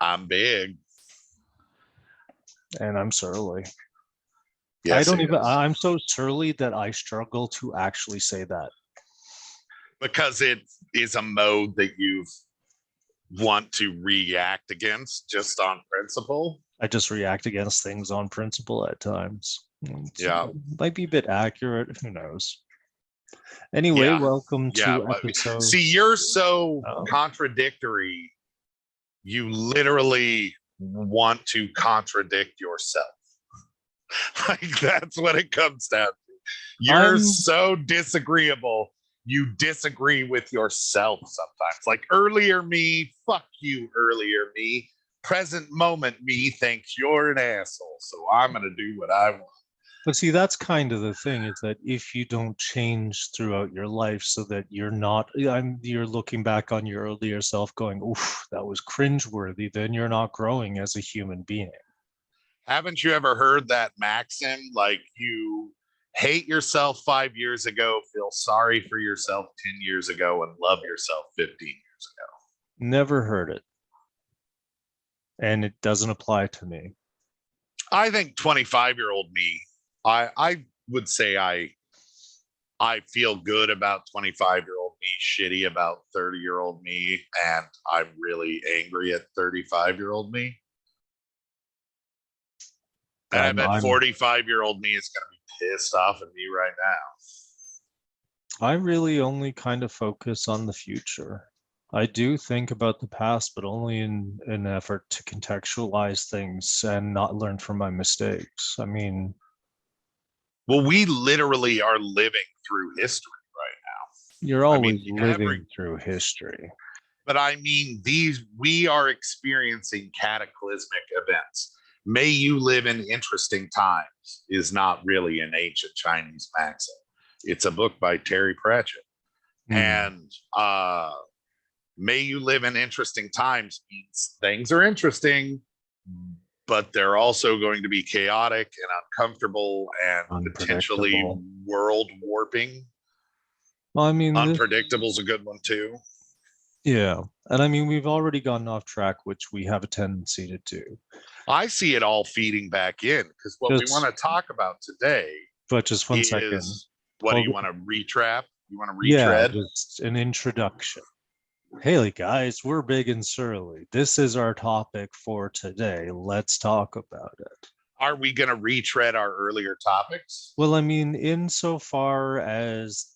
I'm big. And I'm surly. Yes, I'm so surly that I struggle to actually say that. Because it is a mode that you want to react against just on principle. I just react against things on principle at times. Yeah. Might be a bit accurate. Who knows? Anyway, Yeah. welcome to episode. See, you're so contradictory. You literally want to contradict yourself. Like, that's what it comes down to. You're so disagreeable. You disagree with yourself sometimes. Like, earlier me, fuck you, earlier me. Present moment me thinks you're an asshole. So I'm going to do what I want. But see, that's kind of the thing, is that if you don't change throughout your life so that you're looking back on your earlier self going, oof, that was cringeworthy, then you're not growing as a human being. Haven't you ever heard that maxim? Like, you hate yourself 5 years ago, feel sorry for yourself 10 years ago, and love yourself 15 years ago. Never heard it. And it doesn't apply to me. I think 25-year-old me, I would say I feel good about 25-year-old me, shitty about 30-year-old me, and I'm really angry at 35-year-old me. And I bet 45-year-old me is going to be pissed off at me right now. I really only kind of focus on the future. I do think about the past, but only in an effort to contextualize things and not learn from my mistakes. I mean, well, we literally are living through history right now. You're always living through history. But I mean, we are experiencing cataclysmic events. May you live in interesting times is not really an ancient Chinese maxim. It's a book by Terry Pratchett. And may you live in interesting times means things are interesting, but they're also going to be chaotic and uncomfortable and potentially world warping. Well, I mean, unpredictable is a good one too. Yeah. And I mean, we've already gotten off track, which we have a tendency to do. I see it all feeding back in because what we want to talk about today. But just one second. What do you want to retrap? You want to retread? Yeah, just an introduction. Hey guys, we're big and surly. This is our topic for today. Let's talk about it. Are we going to retread our earlier topics? Well, I mean, insofar as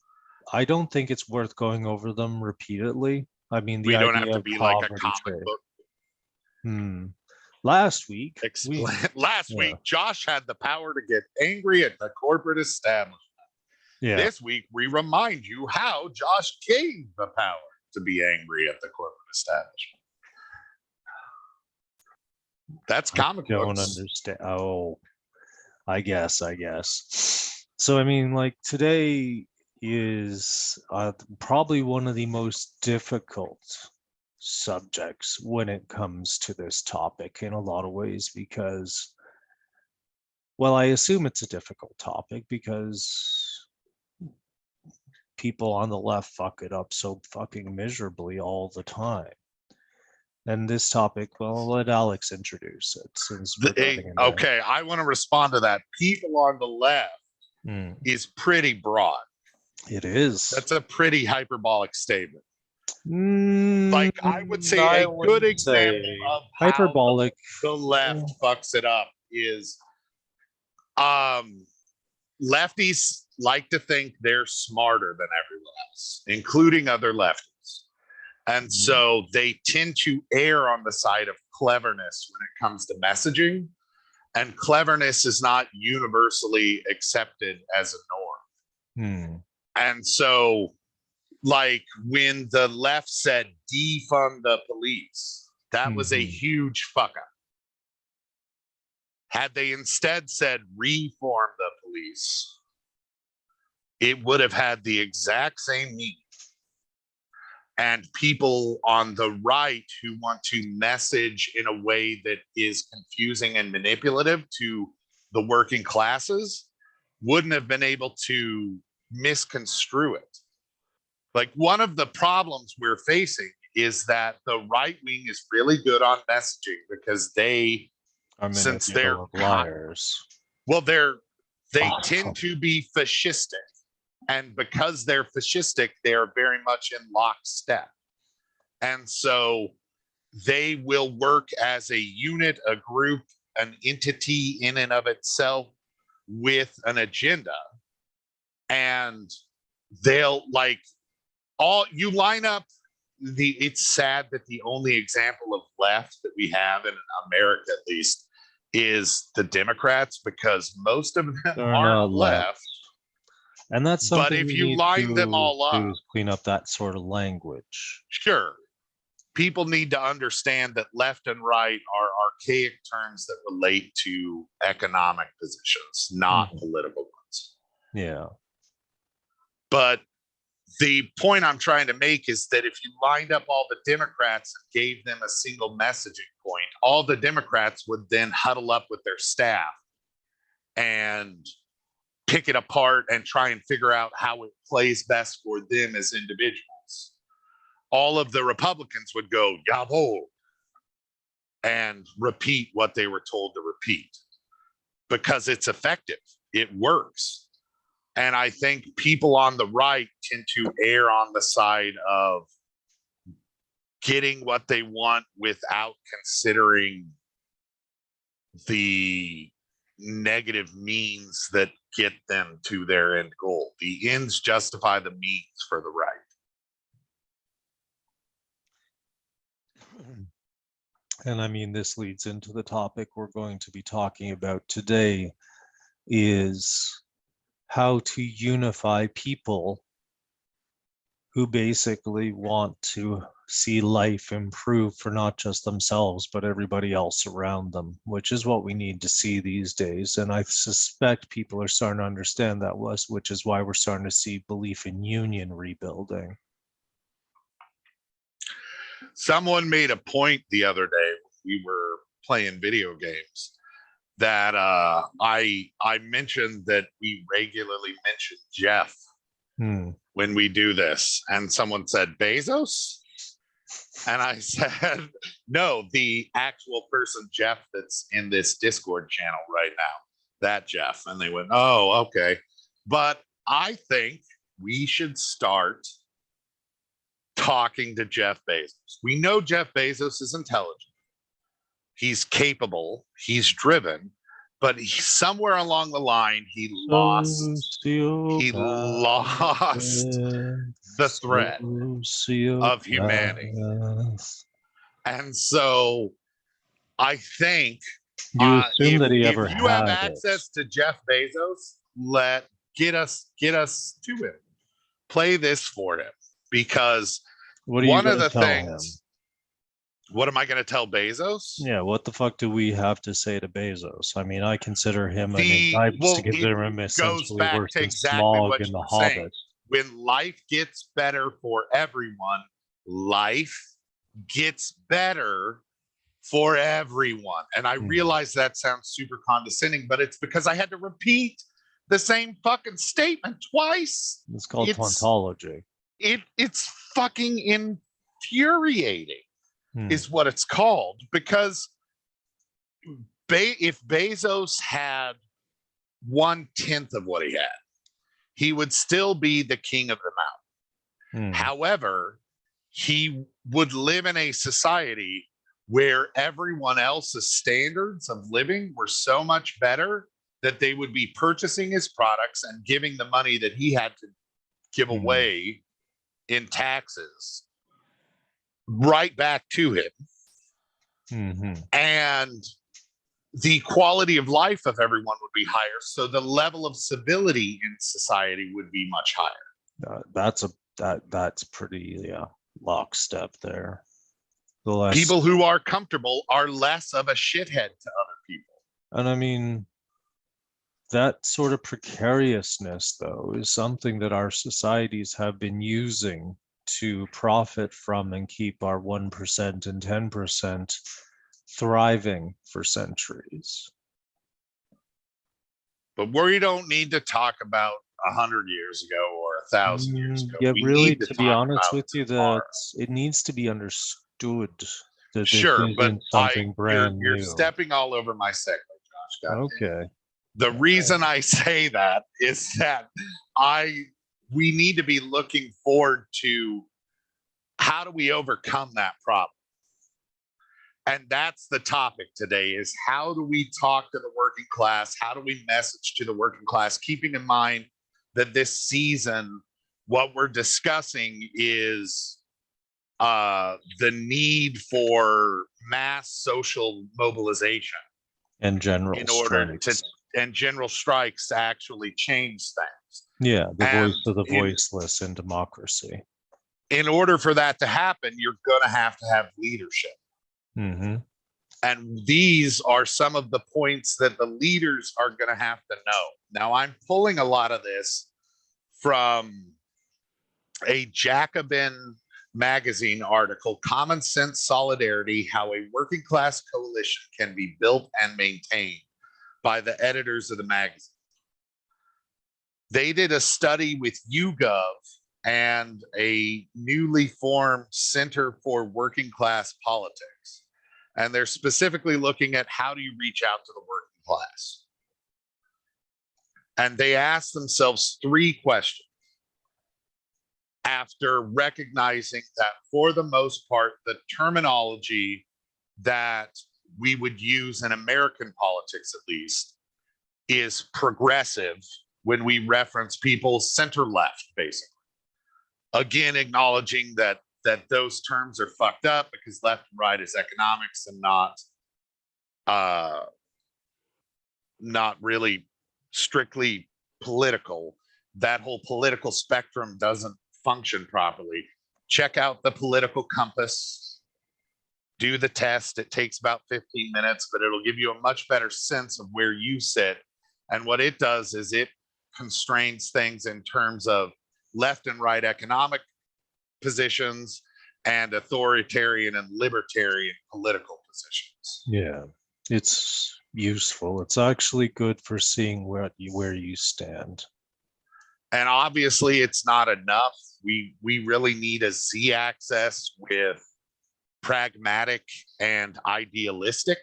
I don't think it's worth going over them repeatedly. I mean, we don't have to be like a comic book. Last week, week, Josh had the power to get angry at the corporate establishment. Yeah. This week, we remind you how Josh gained the power to be angry at the corporate establishment. That's comic books. I don't understand. Oh, I guess. So, I mean, like, today is probably one of the most difficult subjects when it comes to this topic in a lot of ways, because, well, I assume it's a difficult topic because people on the left fuck it up so fucking miserably all the time. And this topic, well, I'll let Alex introduce it. Since okay, I want to respond to that. People on the left is pretty broad. It is. That's a pretty hyperbolic statement. Like, I would say a good example of hyperbolic. How the left fucks it up is lefties like to think they're smarter than everyone else, including other lefties. And so they tend to err on the side of cleverness when it comes to messaging. And cleverness is not universally accepted as a norm. And so, like, when the left said defund the police, that was a huge fuck up. Had they instead said reform the police, it would have had the exact same meaning. And people on the right who want to message in a way that is confusing and manipulative to the working classes wouldn't have been able to misconstrue it. Like, one of the problems we're facing is that the right wing is really good on messaging because they, Are since they're manipulative liars. well, they Oh, tend to be fascistic, and because they're fascistic, they are very much in lockstep, and so they will work as a unit, a group, an entity in and of itself with an agenda, and they'll like all you line up the it's sad that the only example of left that we have in America at least is the Democrats, because most of them They're aren't not left. left. And that's But something if we you need line them to all do, up, is clean up that sort of language. sure, people need to understand that left and right are archaic terms that relate to economic positions, not political ones. Yeah. But the point I'm trying to make is that if you lined up all the Democrats and gave them a single messaging point, all the Democrats would then huddle up with their staff and pick it apart and try and figure out how it plays best for them as individuals. All of the Republicans would go, Yavo, and repeat what they were told to repeat because it's effective. It works. And I think people on the right tend to err on the side of getting what they want without considering the negative means that get them to their end goal. The ends justify the means for the right. And I mean, this leads into the topic we're going to be talking about today, is how to unify people who basically want to see life improve for not just themselves, but everybody else around them, which is what we need to see these days. And I suspect people are starting to understand that, which is why we're starting to see belief in union rebuilding. Someone made a point the other day when we were playing video games that I mentioned that we regularly mention Jeff when we do this, and someone said Bezos, and I said no, the actual person Jeff that's in this Discord channel right now, that Jeff, and they went, oh, okay. But I think we should start talking to Jeff Bezos. We know Jeff Bezos is intelligent. He's capable, he's driven, but somewhere along the line he lost the thread of humanity. And so I think you assume that he ever if you have had access to Jeff Bezos, get us to him. Play this for him, because one of the things. What am I going to tell Bezos? Yeah, what the fuck do we have to say to Bezos? I mean, I consider him I consider him essentially worse than Smaug in The Hobbit. When life gets better for everyone, life gets better for everyone. And I realize that sounds super condescending, but it's because I had to repeat the same fucking statement twice. It's called tautology. It's fucking infuriating. Is what it's called, because if Bezos had 1/10 of what he had, he would still be the king of the mountain. However, he would live in a society where everyone else's standards of living were so much better that they would be purchasing his products and giving the money that he had to give away in taxes right back to him. And the quality of life of everyone would be higher, so the level of civility in society would be much higher. That's pretty lockstep there. People who are comfortable are less of a shithead to other people. And I mean, that sort of precariousness, though, is something that our societies have been using to profit from and keep our 1% and 10% thriving for centuries. But we don't need to talk about 100 years ago or 1,000 years ago. Yeah, We really, need to to be talk honest about with you, tomorrow. that it needs to be understood that this Sure, but isn't something brand you're new. stepping all over my segue, Josh. God damn. Okay. The reason I say that is that we need to be looking forward to how do we overcome that problem. And that's the topic today, is how do we talk to the working class? How do we message to the working class, keeping in mind that this season, what we're discussing is the need for mass social mobilization And general in order to strikes. and general strikes to actually change things. Yeah, the And voice of the voiceless in democracy. in order for that to happen, you're going to have leadership. Mm-hmm. And these are some of the points that the leaders are going to have to know. Now, I'm pulling a lot of this from a Jacobin magazine article, Common Sense Solidarity, How a Working Class Coalition Can Be Built and Maintained, by the editors of the magazine. They did a study with YouGov and a newly formed Center for Working Class Politics. And they're specifically looking at how do you reach out to the working class. And they asked themselves 3 questions after recognizing that, for the most part, the terminology that we would use in American politics, at least, is progressive when we reference people center left, basically. Again, acknowledging that those terms are fucked up, because left and right is economics and not really strictly political. That whole political spectrum doesn't function properly. Check out the political compass, do the test. It takes about 15 minutes, but it'll give you a much better sense of where you sit. And what it does is it constrains things in terms of left and right economic positions and authoritarian and libertarian political positions. Yeah, it's useful. It's actually good for seeing where you stand. And obviously, it's not enough. We really need a Z-axis with pragmatic and idealistic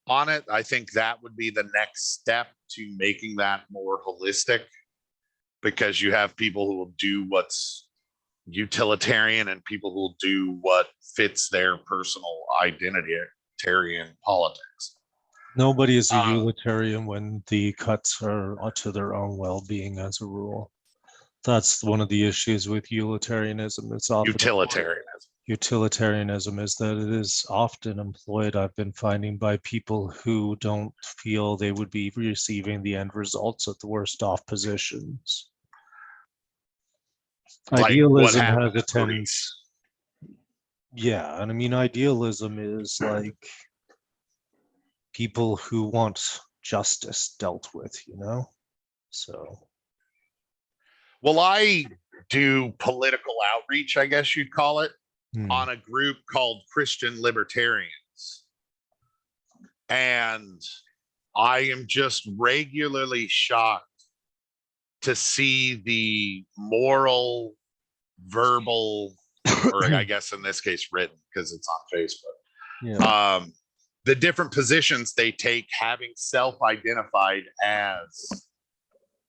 on it. I think that would be the next step to making that more holistic, because you have people who will do what's utilitarian and people who will do what fits their personal identitarian politics. Nobody is a utilitarian when the cuts are to their own well-being, as a rule. That's one of the issues with utilitarianism. It's often utilitarianism is that it is often employed, I've been finding, by people who don't feel they would be receiving the end results at the worst off positions. Like idealism has a tendency. Yeah, and I mean, idealism is like people who want justice dealt with, So. Well, I do political outreach, I guess you'd call it, on a group called Christian Libertarians. And I am just regularly shocked to see the moral, verbal, or I guess in this case written, because it's on Facebook. Yeah. The different positions they take, having self-identified as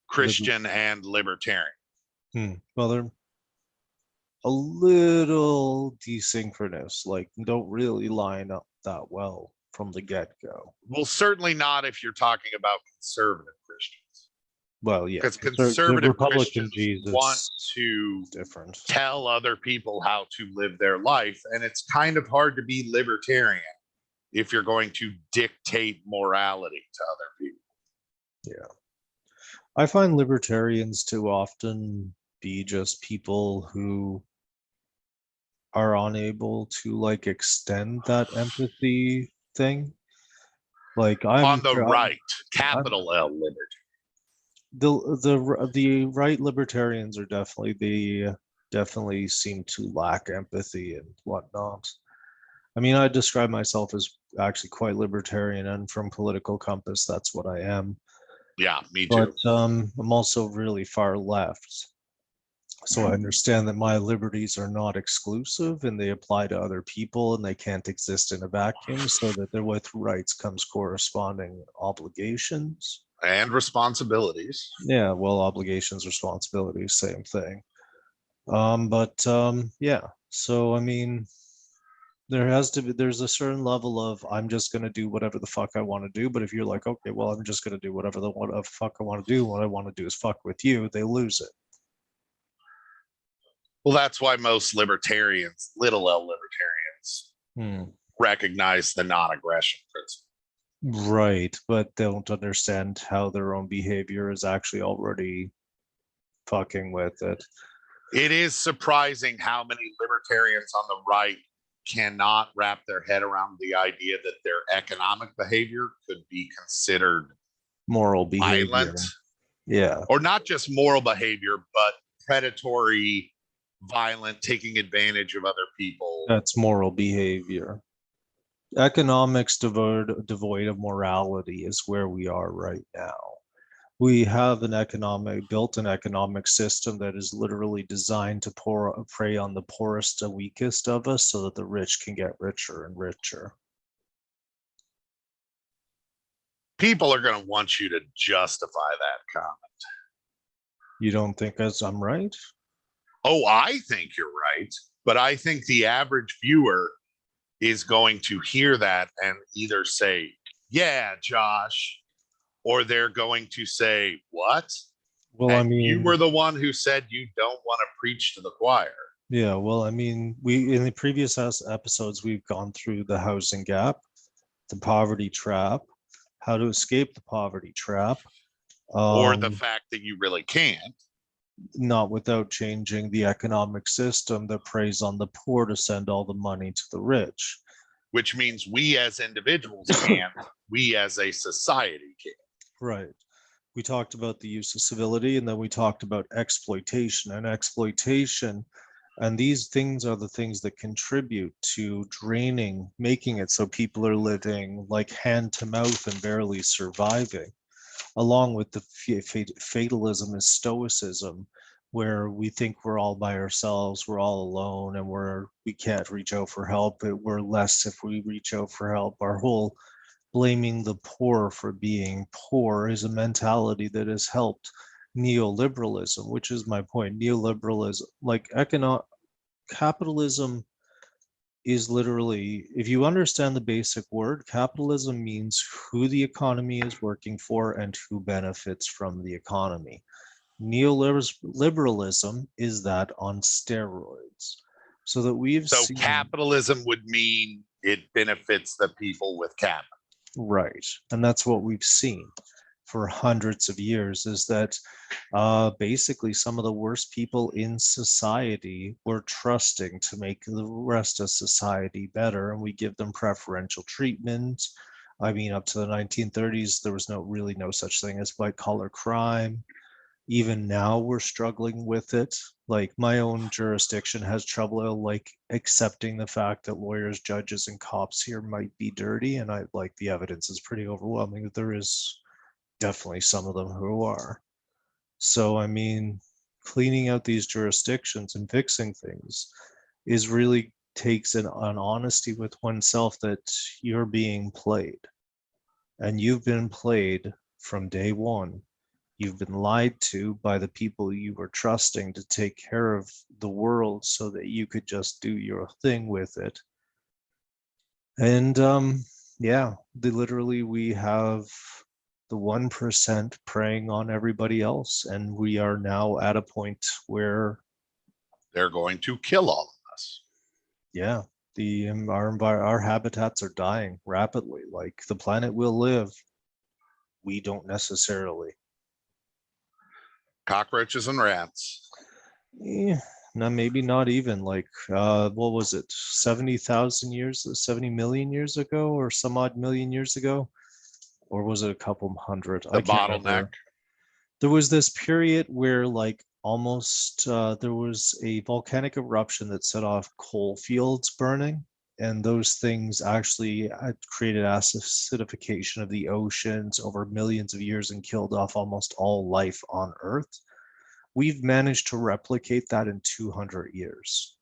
Christian and libertarian. Well, they're a little desynchronous, like don't really line up that well from the get-go. Well, certainly not if you're talking about conservative Christians. Well, yeah, because conservative Christians want to different. Tell other people how to live their life, and it's kind of hard to be libertarian if you're going to dictate morality to other people. Yeah, I find libertarians to often be just people who are unable to like extend that empathy thing. Like on the right, capital L liberty. The right libertarians are definitely seem to lack empathy and whatnot. I mean, I describe myself as actually quite libertarian, and from political compass, that's what I am. Yeah, me but too. I'm also really far left. So I understand that my liberties are not exclusive and they apply to other people and they can't exist in a vacuum, so that there with rights comes corresponding obligations. And responsibilities. Yeah, well, obligations, responsibilities, same thing. Yeah. So I mean, there's a certain level of I'm just gonna do whatever the fuck I want to do. But if you're like, okay, well, I'm just gonna do whatever the what the fuck I want to do, what I want to do is fuck with you, they lose it. Well, that's why most libertarians, little L libertarians, Hmm. recognize the non-aggression principle. Right, but they don't understand how their own behavior is actually already fucking with it. It is surprising how many libertarians on the right cannot wrap their head around the idea that their economic behavior could be considered Moral behavior. violent, Yeah, or not just moral behavior, but predatory, violent, taking advantage of other people. that's moral behavior. Economics devoid of morality is where we are right now. We have built an economic system that is literally designed to prey on the poorest and weakest of us so that the rich can get richer and richer. People are going to want you to justify that comment. You don't think as I'm right? Oh, I think you're right. But I think the average viewer is going to hear that and either say, yeah, Josh, or they're going to say, what? Well, I And you mean, were the one who said you don't want to preach to the choir. yeah, well, I mean, we in the previous episodes we've gone through the housing gap, the poverty trap, how to escape the poverty trap, Or the um, fact that you really can't. not without changing the economic system that preys on the poor to send all the money to the rich. Which means we as individuals can't, we as a society can't. Right. We talked about the use of civility, and then we talked about exploitation. And these things are the things that contribute to draining, making it so people are living like hand to mouth and barely surviving, along with the fatalism and stoicism, where we think we're all by ourselves, we're all alone, and we can't reach out for help. We're less if we reach out for help. Our whole blaming the poor for being poor is a mentality that has helped neoliberalism, which is my point. Neoliberalism, like capitalism, is literally, if you understand the basic word, capitalism means who the economy is working for and who benefits from the economy. Neoliberalism is that on steroids. So that we've So seen. capitalism would mean it benefits the people with capital. Right. And that's what we've seen for hundreds of years, is that basically some of the worst people in society were trusting to make the rest of society better, and we give them preferential treatment. I mean, up to the 1930s, there was no such thing as white collar crime. Even now we're struggling with it. Like my own jurisdiction has trouble like accepting the fact that lawyers, judges, and cops here might be dirty, and I like the evidence is pretty overwhelming that there is definitely some of them who are. So I mean, cleaning out these jurisdictions and fixing things is really takes an honesty with oneself that you're being played, and you've been played from day one. You've been lied to by the people you were trusting to take care of the world so that you could just do your thing with it. And yeah, literally we have the 1% preying on everybody else. And we are now at a point where they're going to kill all of us. yeah, our habitats are dying rapidly. Like the planet will live, we don't necessarily. Cockroaches and rats. Yeah, no, maybe not even like what was it, 70,000 years, 70 million years ago, or some odd million years ago? Or was it a couple hundred? The I can't bottleneck. remember. There was this period where like almost there was a volcanic eruption that set off coal fields burning. and those things actually created acidification of the oceans over millions of years and killed off almost all life on Earth. We've managed to replicate that in 200 years.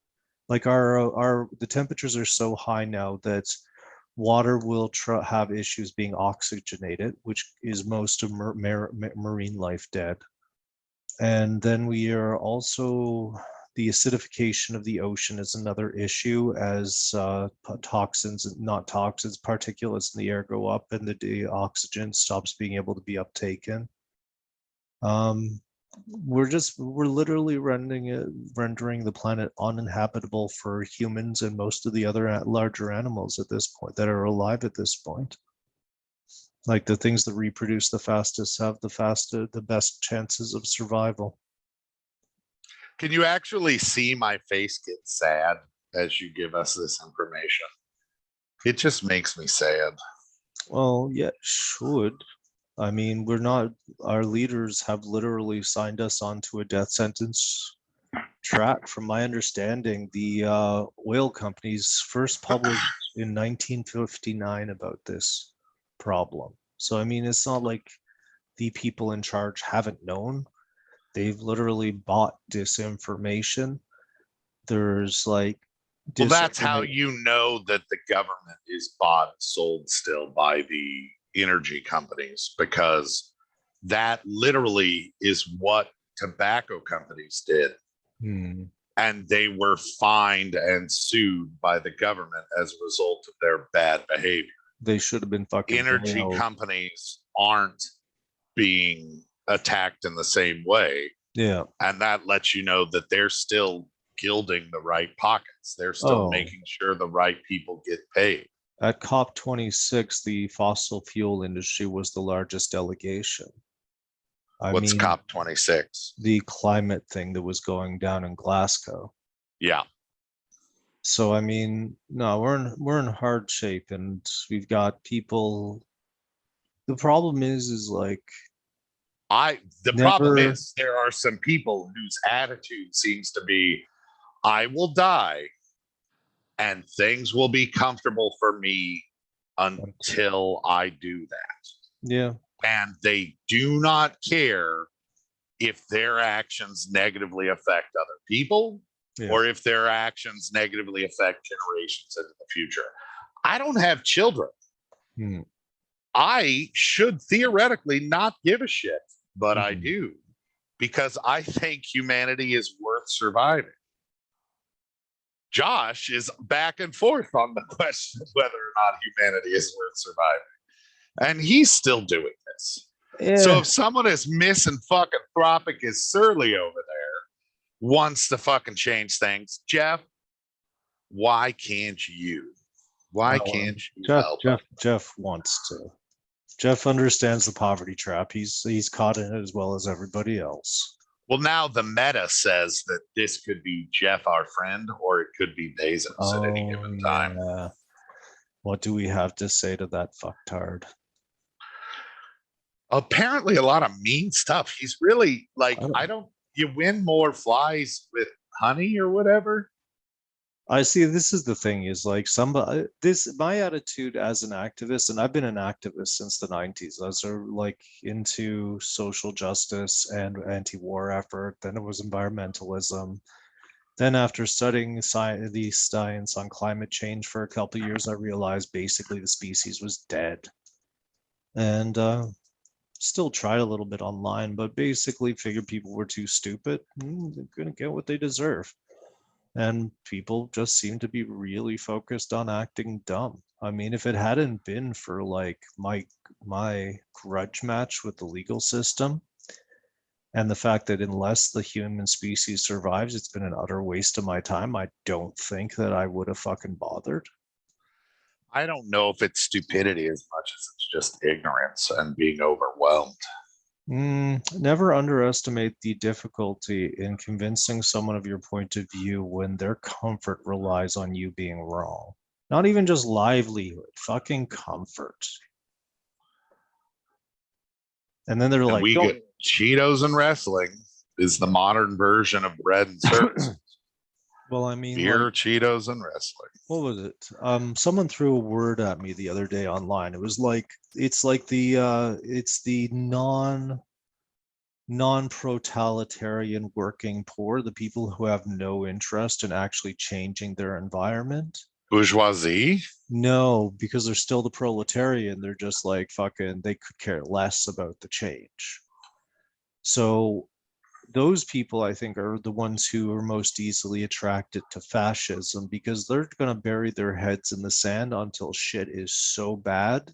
Like the temperatures are so high now that water will have issues being oxygenated, which is most of marine life dead. And then we are also, the acidification of the ocean is another issue as toxins, not toxins, particulates in the air go up and the oxygen stops being able to be uptaken. We're literally rendering the planet uninhabitable for humans and most of the other larger animals at this point that are alive at this point. Like the things that reproduce the fastest have the best chances of survival. Can you actually see my face get sad as you give us this information? It just makes me sad. Well, yeah, should. I mean, our leaders have literally signed us onto a death sentence track. From my understanding, the oil companies first published in 1959 about this problem. So, I mean, it's not like the people in charge haven't known. They've literally bought disinformation. There's like, well, that's how you know that the government is bought and sold still by the energy companies, because that literally is what tobacco companies did. And they were fined and sued by the government as a result of their bad behavior. They should have been fucking energy nailed. Companies aren't being attacked in the same way. Yeah. And that lets you know that they're still gilding the right pockets. They're still making sure the right people get paid. At COP26, the fossil fuel industry was the largest delegation. What's COP26? The climate thing that was going down in Glasgow. Yeah. So I mean, no, we're in hard shape, and we've got people. The problem is like problem is there are some people whose attitude seems to be, I will die and things will be comfortable for me until I do that. Yeah. And they do not care if their actions negatively affect other people, or if their actions negatively affect generations into the future. I don't have children. I should theoretically not give a shit, but I do, because I think humanity is worth surviving. Josh is back and forth on the question of whether or not humanity is worth surviving. And he's still doing this. Yeah. So if someone as misanthropic as Surly over there wants to fucking change things, Jeff, why can't you? Why can't you help? Jeff wants to. Jeff understands the poverty trap. He's caught in it as well as everybody else. Well, now the meta says that this could be Jeff, our friend, or it could be Bezos at any given time. Yeah. What do we have to say to that fucktard? Apparently a lot of mean stuff. He's really like, you win more flies with honey or whatever. I see. This is the thing is like my attitude as an activist, and I've been an activist since the 90s. I was like into social justice and anti-war effort. Then it was environmentalism. Then after studying the science on climate change for a couple of years, I realized basically the species was dead. And still tried a little bit online, but basically figured people were too stupid. They're going to get what they deserve. And people just seem to be really focused on acting dumb. I mean, if it hadn't been for like my grudge match with the legal system and the fact that unless the human species survives, it's been an utter waste of my time, I don't think that I would have fucking bothered. I don't know if it's stupidity as much as it's just ignorance and being overwhelmed. Never underestimate the difficulty in convincing someone of your point of view when their comfort relies on you being wrong. Not even just livelihood, fucking comfort. And then they're like, we get Cheetos and wrestling is the modern version of bread and services. Well, I mean, like, Beer, Cheetos, and wrestling. what was it? Someone threw a word at me the other day online. It was like it's the non-proletarian working poor, the people who have no interest in actually changing their environment. Bourgeoisie. No, because they're still the proletarian. They're just like fucking, they could care less about the change. So those people, I think, are the ones who are most easily attracted to fascism because they're going to bury their heads in the sand until shit is so bad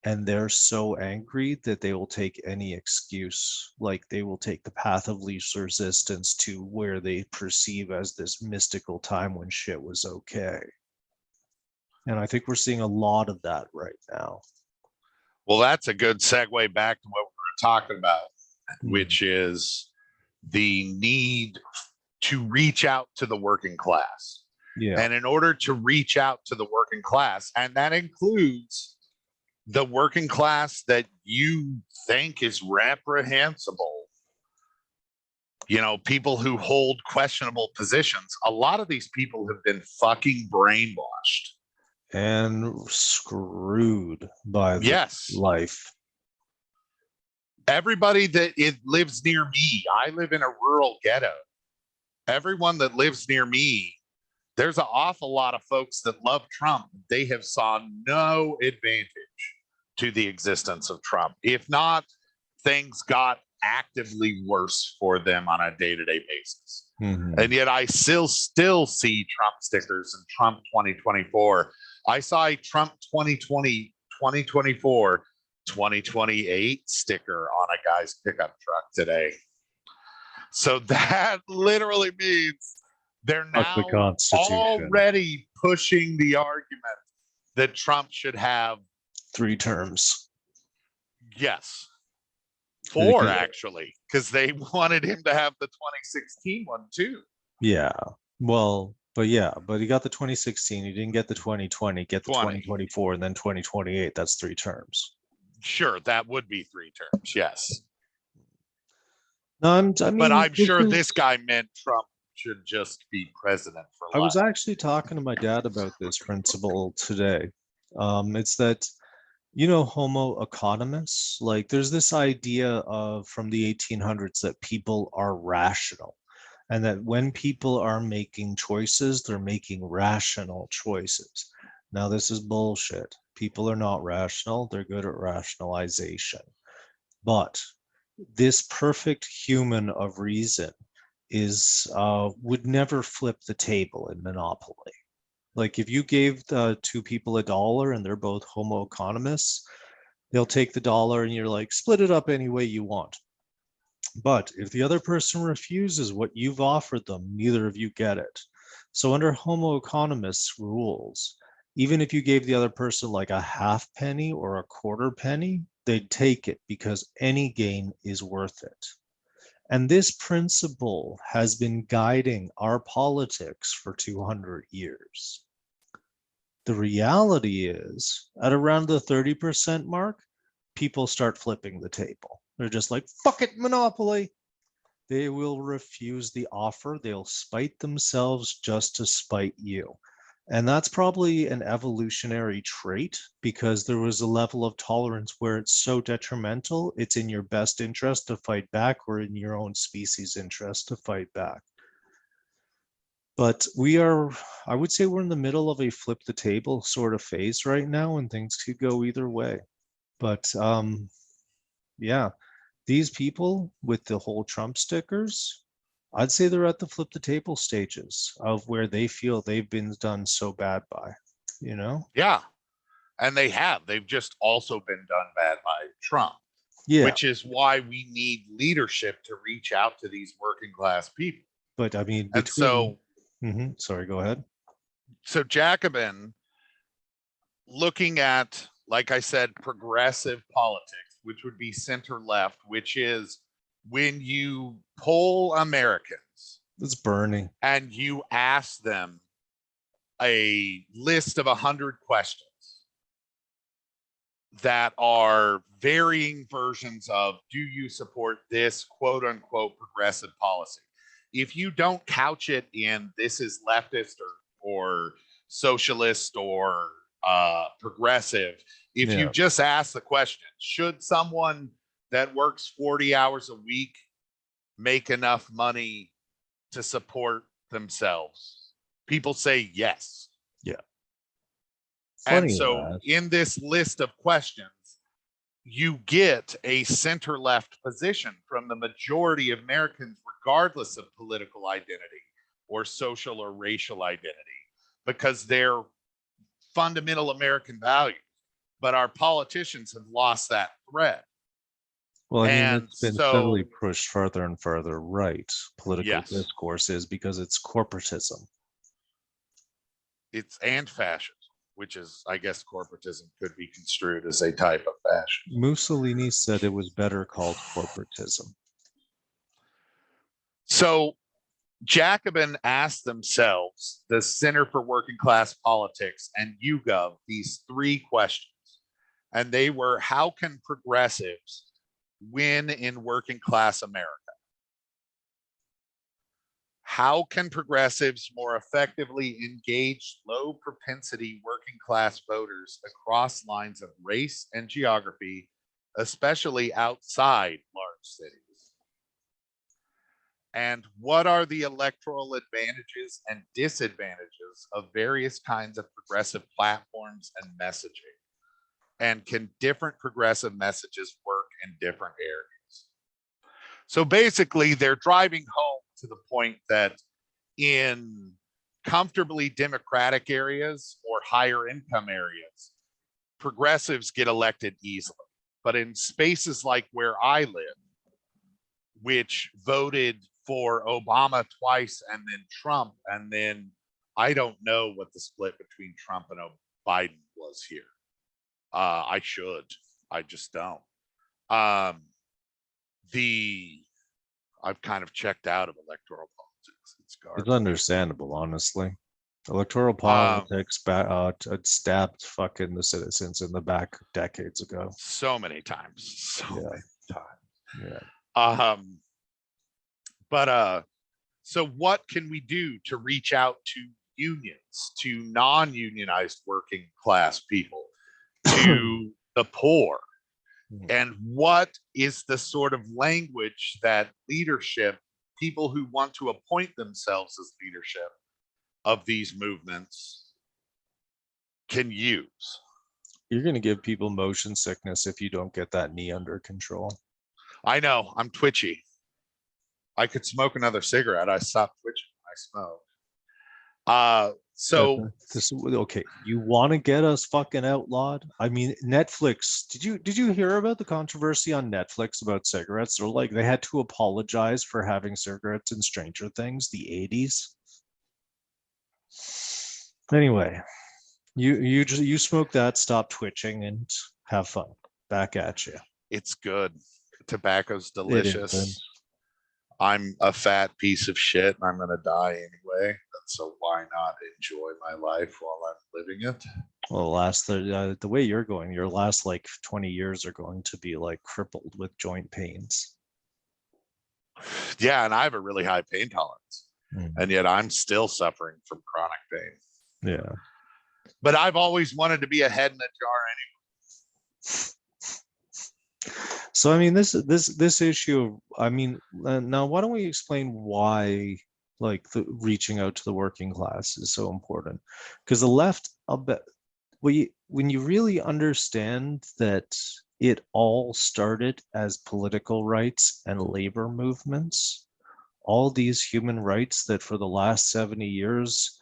and they're so angry that they will take any excuse. Like they will take the path of least resistance to where they perceive as this mystical time when shit was okay. And I think we're seeing a lot of that right now. Well, that's a good segue back to what we were talking about, which is the need to reach out to the working class. Yeah. And in order to reach out to the working class, and that includes the working class that you think is reprehensible, you know, people who hold questionable positions, a lot of these people have been fucking brainwashed And screwed by the yes. life. Everybody that it lives near me, I live in a rural ghetto. Everyone that lives near me, there's an awful lot of folks that love Trump. They have saw no advantage to the existence of Trump. If not, things got actively worse for them on a day-to-day basis. Mm-hmm. And yet I still see Trump stickers in Trump 2024. I saw a Trump 2020, 2024, 2028 sticker on a guy's pickup truck today. So that literally means they're now already pushing the argument that Trump should have 3 terms. Yes. 4 actually, because they wanted him to have the 2016 one too. Yeah. Well, but he got the 2016. He didn't get the 2020, get the 2024, and then 2028. That's 3 terms. Sure, that would be 3 terms. Yes. No, but I'm sure this guy meant Trump should just be president for life. I was actually talking to my dad about this principle today. It's that, Homo economists, like there's this idea of from the 1800s that people are rational and that when people are making choices, they're making rational choices. Now, this is bullshit. People are not rational. They're good at rationalization. But this perfect human of reason would never flip the table in Monopoly. Like if you gave 2 people $1 and they're both homo economists, they'll take the dollar and you're like, split it up any way you want. But if the other person refuses what you've offered them, neither of you get it. So under homo economists rules, even if you gave the other person like a half penny or a quarter penny, they'd take it because any gain is worth it. And this principle has been guiding our politics for 200 years. The reality is, at around the 30% mark, people start flipping the table. They're just like, fuck it, monopoly. They will refuse the offer. They'll spite themselves just to spite you. And that's probably an evolutionary trait because there was a level of tolerance where it's so detrimental, it's in your best interest to fight back or in your own species' interest to fight back. But I would say we're in the middle of a flip the table sort of phase right now, and things could go either way. But yeah, these people with the whole Trump stickers, I'd say they're at the flip the table stages of where they feel they've been done so bad by, Yeah. And they have. They've just also been done bad by Trump. Yeah. Which is why we need leadership to reach out to these working class people. But I mean, sorry, go ahead. So Jacobin, looking at, like I said, progressive politics, which would be center left, which is when you poll Americans, it's burning, and you ask them a list of 100 questions that are varying versions of, do you support this quote unquote progressive policy? if you don't couch it in this is leftist or socialist or progressive, if you Yeah. just ask the question, should someone that works 40 hours a week make enough money to support themselves? People say yes. Yeah. And Funny so that. in this list of questions, you get a center left position from the majority of Americans, regardless of political identity or social or racial identity, because they're fundamental American values. But our politicians have lost that thread. Well, I mean, And it's been steadily so, pushed further and further right. Political yes, discourse is because it's corporatism. it's and fascism, which is, I guess, corporatism could be construed as a type of fascism. Mussolini said it was better called corporatism. So Jacobin asked themselves, the Center for Working Class Politics and YouGov, these three questions. And they were, how can progressives win in working class America? How can progressives more effectively engage low propensity working class voters across lines of race and geography, especially outside large cities? And what are the electoral advantages and disadvantages of various kinds of progressive platforms and messaging? And can different progressive messages work in different areas? So basically, they're driving home to the point that in comfortably democratic areas or higher income areas, progressives get elected easily. But in spaces like where I live, which voted for Obama twice and then Trump, and then I don't know what the split between Trump and Biden was here. I should. I just don't. Um, I've kind of checked out of electoral politics. It's It's garbage. understandable, honestly. Electoral Um, politics stabbed fucking the citizens in the back decades ago. so many times. So Yeah, many times. yeah. Um, but so what can we do to reach out to unions, to non-unionized working class people, to the poor? And what is the sort of language that leadership, people who want to appoint themselves as leadership of these movements, can use? You're gonna give people motion sickness if you don't get that knee under control. I know, I'm twitchy. I could smoke another cigarette. I stopped twitching when I smoke. So Okay, you want to get us fucking outlawed? I mean, Netflix. Did you hear about the controversy on Netflix about cigarettes? Or like they had to apologize for having cigarettes in Stranger Things, the 80s. Anyway, you smoke that, stop twitching, and have fun. Back at you. it's good. Tobacco's It isn't. delicious. I'm a fat piece of shit and I'm going to die anyway. So why not enjoy my life while I'm living it? Well, the way you're going, your last like 20 years are going to be like crippled with joint pains. Yeah, and I have a really high pain tolerance. And yet I'm still suffering from chronic pain. Yeah. But I've always wanted to be a head in a jar anyway. So I mean, this issue. I mean, now why don't we explain why like the reaching out to the working class is so important? Because the left, I'll bet, when you really understand that it all started as political rights and labor movements, all these human rights that for the last 70 years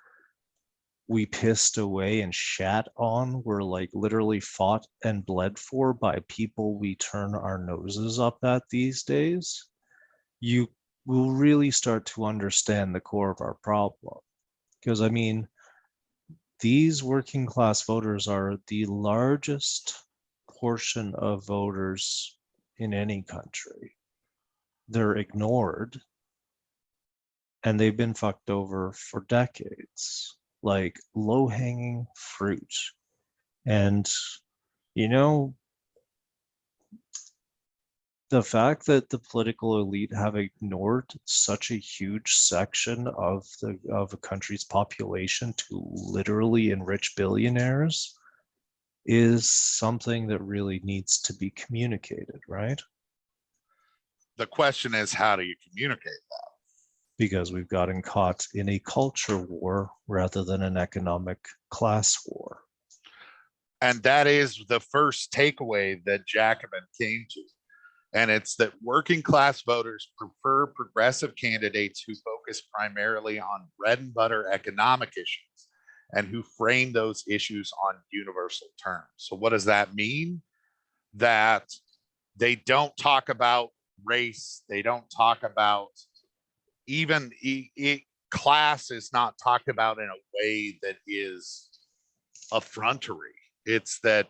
we pissed away and shat on were like literally fought and bled for by people we turn our noses up at these days, you will really start to understand the core of our problem. Because I mean, these working class voters are the largest portion of voters in any country. They're ignored and they've been fucked over for decades, like low hanging fruit. And, you know, The fact that the political elite have ignored such a huge section of a country's population to literally enrich billionaires is something that really needs to be communicated, right? The question is, how do you communicate that? Because we've gotten caught in a culture war rather than an economic class war. And that is the first takeaway that Jacobin came to. And it's that working class voters prefer progressive candidates who focus primarily on bread and butter economic issues and who frame those issues on universal terms. So, what does that mean? That they don't talk about race, they don't talk about even class is not talked about in a way that is effrontery. It's that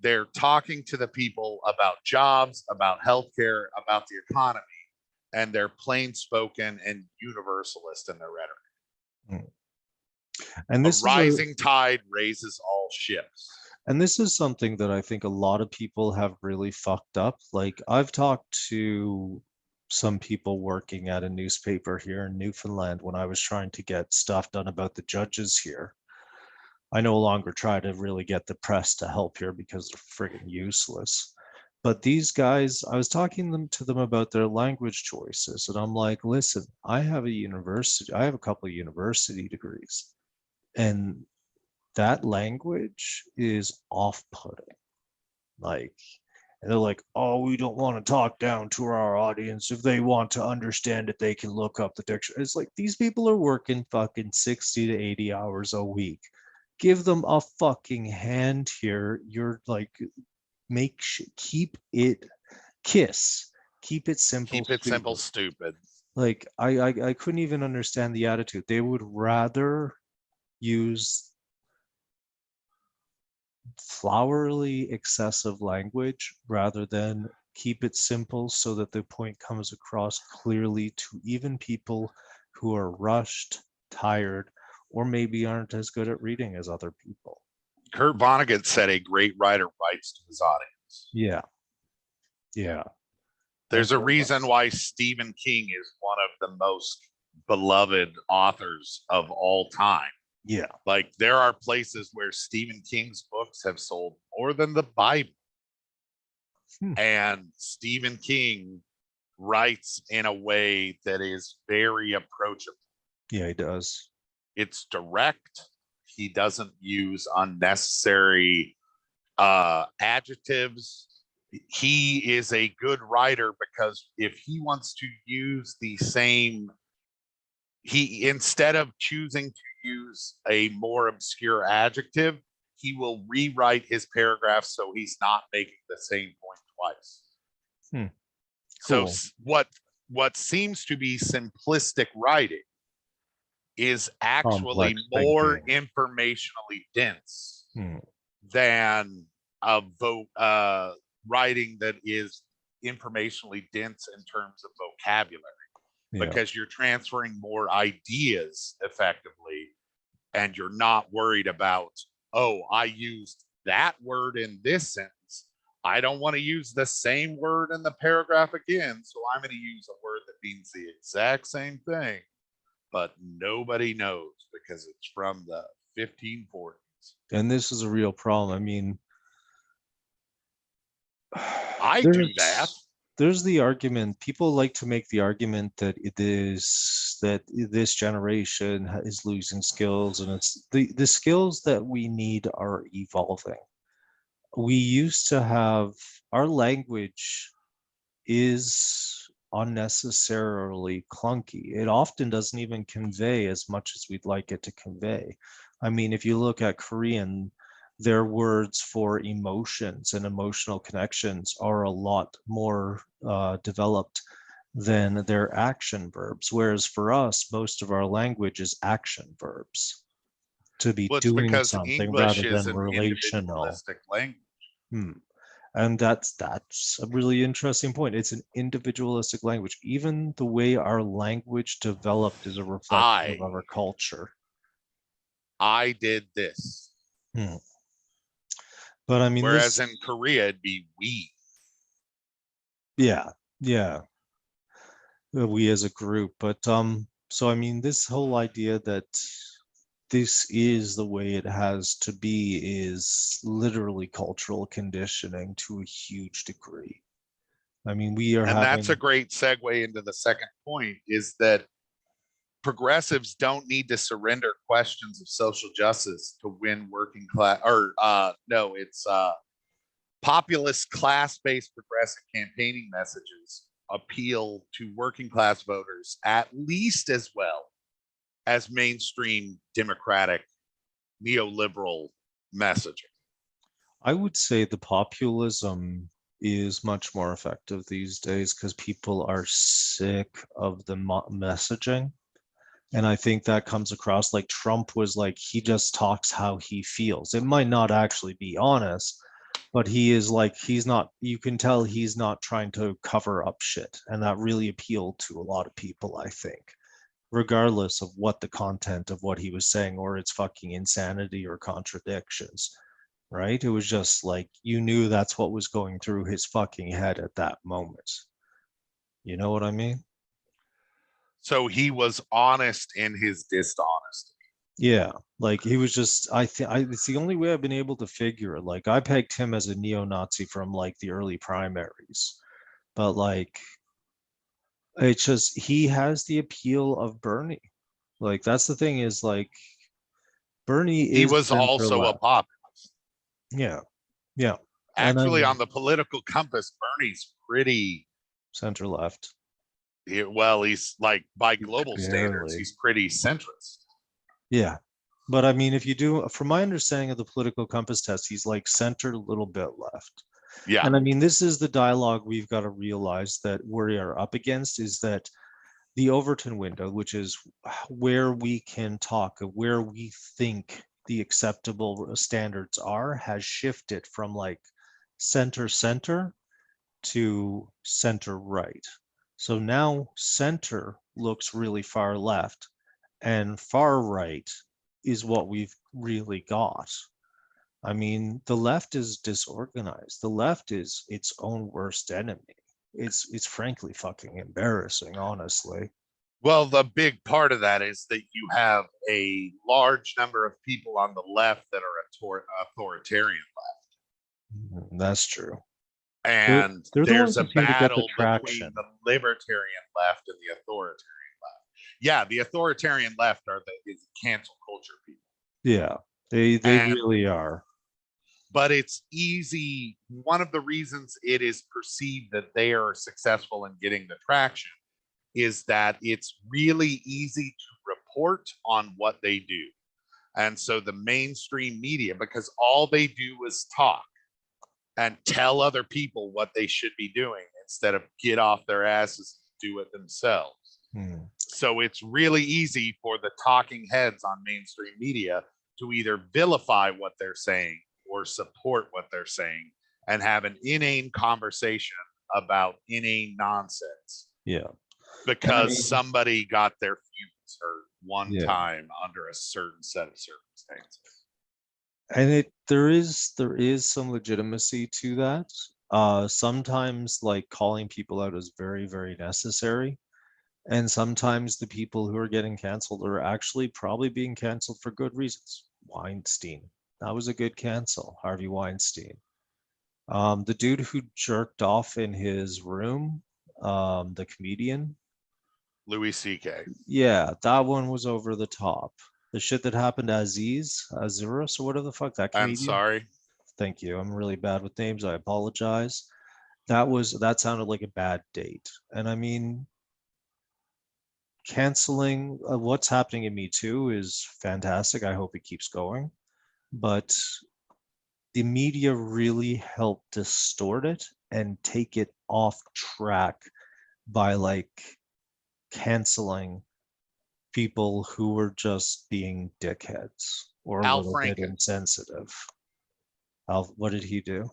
they're talking to the people about jobs, about healthcare, about the economy, and they're plain spoken and universalist in their rhetoric. And A this rising tide raises all ships. And this is something that I think a lot of people have really fucked up. Like, I've talked to some people working at a newspaper here in Newfoundland when I was trying to get stuff done about the judges here. I no longer try to really get the press to help here because they're friggin' useless. But these guys, I was talking to them about their language choices, and I'm like, listen, I have a couple of university degrees, and that language is off-putting. Like, and they're like, oh, we don't want to talk down to our audience. If they want to understand it, they can look up the dictionary. It's like, these people are working fucking 60 to 80 hours a week. Give them a fucking hand here. You're like, keep it keep it simple. Keep it simple, stupid. Like, I couldn't even understand the attitude. They would rather use flowery excessive language rather than keep it simple so that the point comes across clearly to even people who are rushed, tired, or maybe aren't as good at reading as other people. Kurt Vonnegut said a great writer writes to his audience. Yeah. Yeah. There's a reason why Stephen King is one of the most beloved authors of all time. Yeah. Like, there are places where Stephen King's books have sold more than the Bible. And Stephen King writes in a way that is very approachable. Yeah, he does. It's direct. He doesn't use unnecessary adjectives. He is a good writer because if he wants to use the same, instead of choosing to use a more obscure adjective, he will rewrite his paragraph so he's not making the same point twice. Cool. So what seems to be simplistic writing is actually more informationally dense than writing that is informationally dense in terms of vocabulary, because you're transferring more ideas effectively, and you're not worried about, oh, I used that word in this sentence. I don't want to use the same word in the paragraph again, so I'm going to use a word that means the exact same thing, but nobody knows because it's from the 1540s. And this is a real problem. I mean, I do that. There's the argument, people like to make the argument that this generation is losing skills, and it's the skills that we need are evolving. We used to have, our language is unnecessarily clunky. It often doesn't even convey as much as we'd like it to convey. I mean, if you look at Korean, their words for emotions and emotional connections are a lot more developed than their action verbs, whereas for us, most of our language is action verbs, to be doing something English rather than relational. Language. And that's a really interesting point. It's an individualistic language. Even the way our language developed is a reflection of our culture. I did this. But I mean, whereas in Korea, it'd be we. Yeah, yeah, we as a group. But so I mean, this whole idea that this is the way it has to be is literally cultural conditioning to a huge degree. I mean, we are And that's a having, great segue into the second point, is that progressives don't need to surrender questions of social justice to win working class, or no, it's populist class-based progressive campaigning messages appeal to working class voters at least as well as mainstream democratic neoliberal messaging. I would say the populism is much more effective these days because people are sick of the messaging. And I think that comes across like Trump was like, he just talks how he feels. It might not actually be honest, but he is like, he's not, you can tell he's not trying to cover up shit. And that really appealed to a lot of people, I think, regardless of what the content of what he was saying or its fucking insanity or contradictions, right? It was just like, you knew that's what was going through his fucking head at that moment. You know what I mean? So he was honest in his dishonesty. Yeah, like he was just I think it's the only way I've been able to figure it. Like I pegged him as a neo-Nazi from like the early primaries. But like it's just he has the appeal of Bernie. Like that's the thing is like Bernie He is was center also a left. populist. Yeah, yeah. And I Actually, mean on the political compass, Bernie's pretty center left. well. He's like, by global standards, Barely. he's pretty centrist. Yeah. But I mean, if you do, from my understanding of the political compass test, he's like center, a little bit left. Yeah. And I mean, this is the dialogue we've got to realize that we are up against is that the Overton window, which is where we can talk, where we think the acceptable standards are, has shifted from like center to center right. So now center looks really far left, and far right is what we've really got. I mean, the left is disorganized. The left is its own worst enemy. It's frankly fucking embarrassing, honestly. Well, the big part of that is that you have a large number of people on the left that are authoritarian, That's true. They're and they're the ones there's who a seem to get the battle between traction. the libertarian left and the authoritarian left. Yeah, the authoritarian left is cancel culture people, Yeah, they and really are. but it's easy. One of the reasons it is perceived that they are successful in getting the traction is that it's really easy to report on what they do. And so the mainstream media, because all they do is talk and tell other people what they should be doing instead of get off their asses and do it themselves. Hmm. So it's really easy for the talking heads on mainstream media to either vilify what they're saying or support what they're saying and have an inane conversation about inane nonsense Yeah, and I because mean, somebody got their feelings hurt one yeah, time under a certain set of circumstances. and there is some legitimacy to that. Sometimes like calling people out is very necessary. And sometimes the people who are getting canceled are actually probably being canceled for good reasons. Weinstein, that was a good cancel. Harvey Weinstein. The dude who jerked off in his room, the comedian. Louis C.K. Yeah, that one was over the top. The shit that happened to Azurus, or whatever the fuck, that I'm comedian. sorry. Thank you. I'm really bad with names. I apologize. That sounded like a bad date. And I mean, canceling what's happening in Me Too is fantastic. I hope it keeps going. But the media really helped distort it and take it off track by like canceling people who were just being dickheads or a Al little bit Franken. insensitive. What did he do?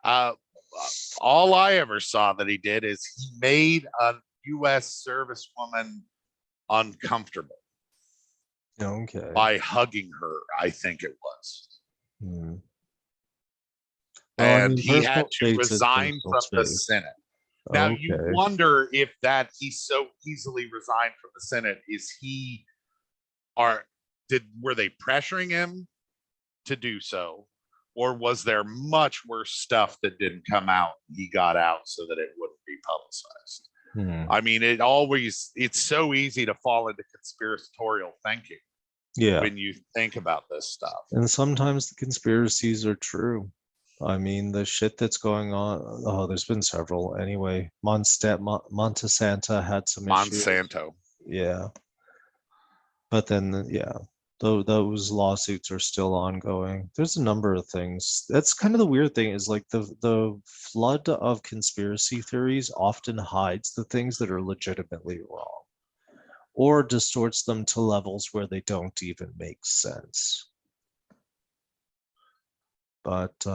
Uh, all I ever saw that he did is he made a U.S. servicewoman uncomfortable Okay. by hugging her, I think it was. Hmm. Well, I And mean, he personal had to space is resign personal from the space. Senate. Now you Okay. wonder if that he's so easily resigned from the Senate. Is he are were they pressuring him to do so? Or was there much worse stuff that didn't come out? He got out so that it wouldn't be publicized. I mean, it's so easy to fall into conspiratorial thinking Yeah. when you think about this stuff. And sometimes the conspiracies are true. I mean, the shit that's going on. Oh, there's been several. Anyway, Montesanta had some issues. Monsanto. Yeah. But then, yeah, those lawsuits are still ongoing. There's a number of things. That's kind of the weird thing is like the flood of conspiracy theories often hides the things that are legitimately wrong or distorts them to levels where they don't even make sense. But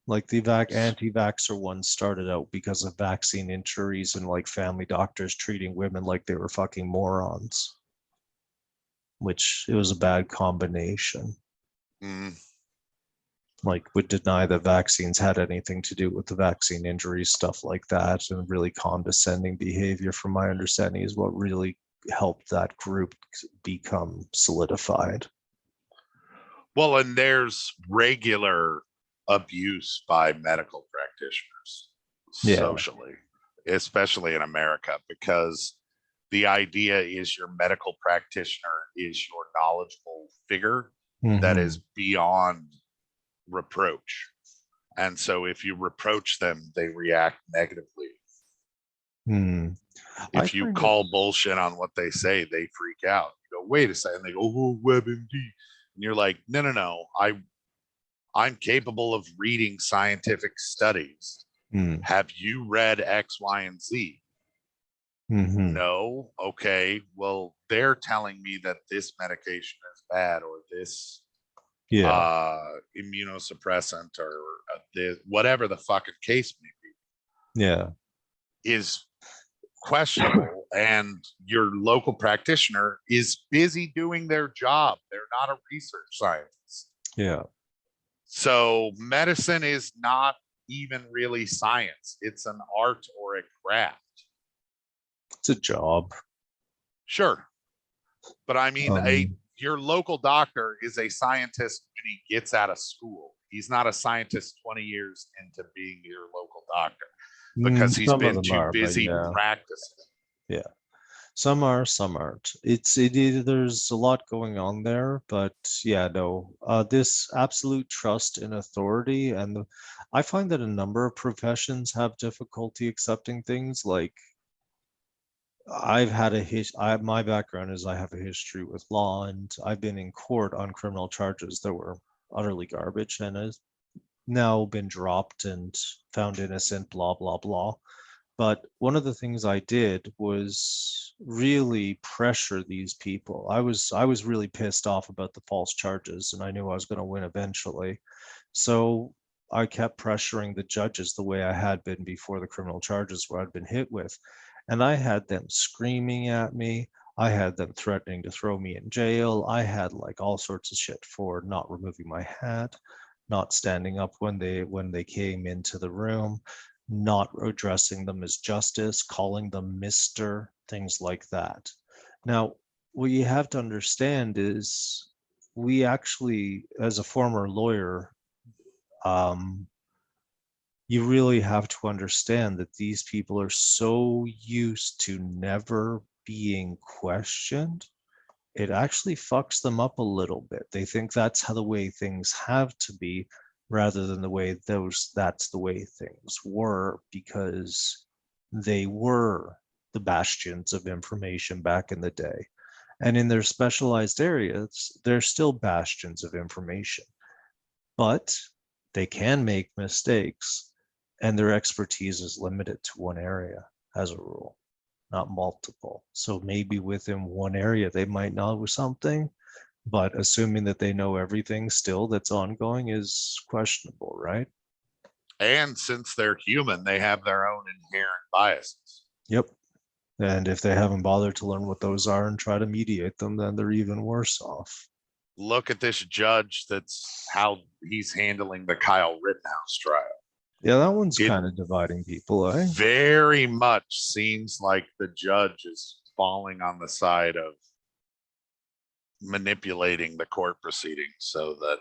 like the anti-vaxxer one started out because of vaccine injuries and like family doctors treating women like they were fucking morons, which it was a bad combination. Like would deny that vaccines had anything to do with the vaccine injuries, stuff like that, and really condescending behavior, from my understanding, is what really helped that group become solidified. Well, and there's regular abuse by medical practitioners socially, especially in America, because the idea is your medical practitioner is your knowledgeable figure that is beyond reproach. And so if you reproach them, they react negatively. If you call bullshit on what they say, they freak out. You go, wait a second. They go, oh, WebMD. And you're like, no. I'm capable of reading scientific studies. Have you read X, Y, and Z? No. Okay. Well, they're telling me that this medication is bad, or this immunosuppressant, or whatever the fucking case may be, is questionable. And your local practitioner is busy doing their job. They're not a research scientist. So medicine is not even really science. It's an art or a craft. It's a job. Sure. But I mean, your local doctor is a scientist when he gets out of school. He's not a scientist 20 years into being your local doctor because he's been too busy practicing. Yeah. Some are, some aren't. There's a lot going on there, but yeah, no. This absolute trust in authority, and I find that a number of professions have difficulty accepting things. Like I've had my background is I have a history with law, and I've been in court on criminal charges that were utterly garbage and has now been dropped and found innocent, blah blah blah. But one of the things I did was really pressure these people. I was really pissed off about the false charges, and I knew I was going to win eventually. So I kept pressuring the judges the way I had been before the criminal charges where I'd been hit with. And I had them screaming at me. I had them threatening to throw me in jail. I had like all sorts of shit for not removing my hat, not standing up when they came into the room, not addressing them as justice, calling them Mr., things like that. Now, what you have to understand is we actually, as a former lawyer, you really have to understand that these people are so used to never being questioned. It actually fucks them up a little bit. They think that's how the way things have to be, rather than the way that's the way things were, because they were the bastions of information back in the day. And in their specialized areas, they're still bastions of information. But they can make mistakes, and their expertise is limited to one area as a rule, not multiple. So maybe within one area they might know something, but assuming that they know everything still that's ongoing is questionable, right? And since they're human, they have their own inherent biases. Yep. And if they haven't bothered to learn what those are and try to mediate them, then they're even worse off. Look at this judge, that's how he's handling the Kyle Rittenhouse trial. Yeah, that one's It kind of dividing people, eh? very much seems like the judge is falling on the side of manipulating the court proceedings so that,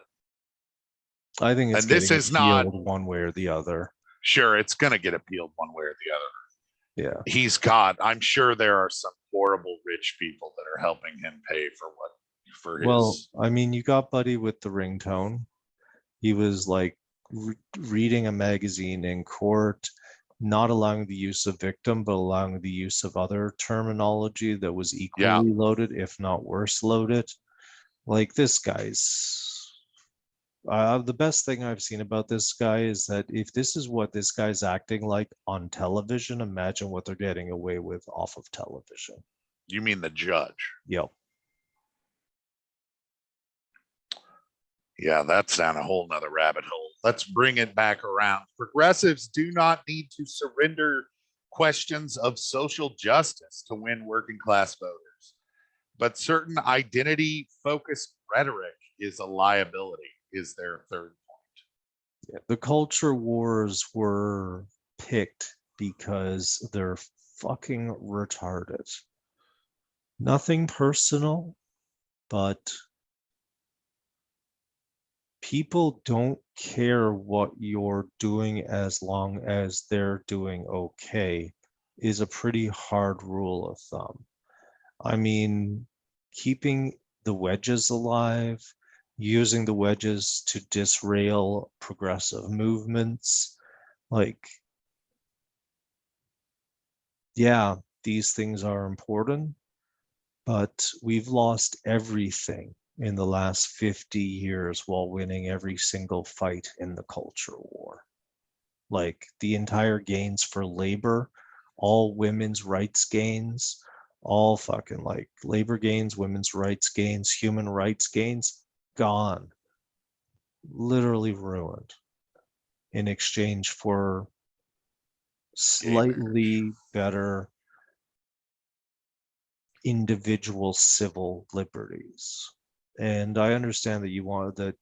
I think it's and this getting is not, appealed one way or the other. sure, it's going to get appealed one way or the other. Yeah. He's got, I'm sure there are some horrible rich people that are helping him pay for what, for Well, his, I mean, you got Buddy with the ringtone. He was like reading a magazine in court, not allowing the use of victim, but allowing the use of other terminology that was yeah, equally loaded, if not worse loaded. Like this guy's. The best thing I've seen about this guy is that if this is what this guy's acting like on television, imagine what they're getting away with off of television. you mean the judge? Yep. Yeah, that's down a whole nother rabbit hole. Let's bring it back around. Progressives do not need to surrender questions of social justice to win working class voters, but certain identity focused rhetoric is a liability, is their third point. Yeah. The culture wars were picked because they're fucking retarded. Nothing personal, but people don't care what you're doing as long as they're doing okay, is a pretty hard rule of thumb. I mean, keeping the wedges alive, using the wedges to disrail progressive movements, like, yeah, these things are important, but we've lost everything in the last 50 years while winning every single fight in the culture war. Like the entire gains for labor, all women's rights gains, all fucking like labor gains, women's rights gains, human rights gains, gone, literally ruined in exchange for slightly better individual civil liberties. And I understand that you want that.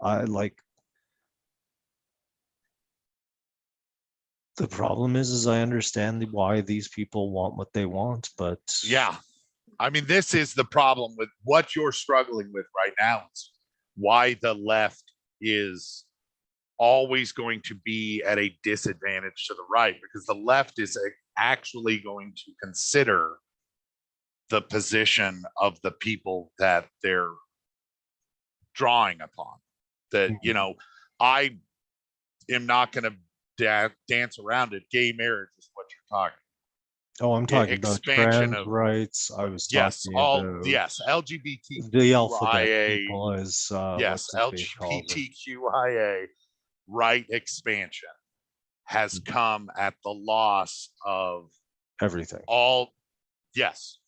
I like the problem is I understand why these people want what they want, but Yeah. I mean, this is the problem with what you're struggling with right now. Is why the left is always going to be at a disadvantage to the right, because the left is actually going to consider the position of the people that they're drawing upon. That, I am not going to dance around it. Gay marriage is what you're talking. oh, I'm talking about Expansion trans of, rights. I was yes, talking all, about yes, the alphabet LGBTQIA, people, as yes, what's his face calls it. LGBTQIA right expansion has come at the loss of Everything. all, yes.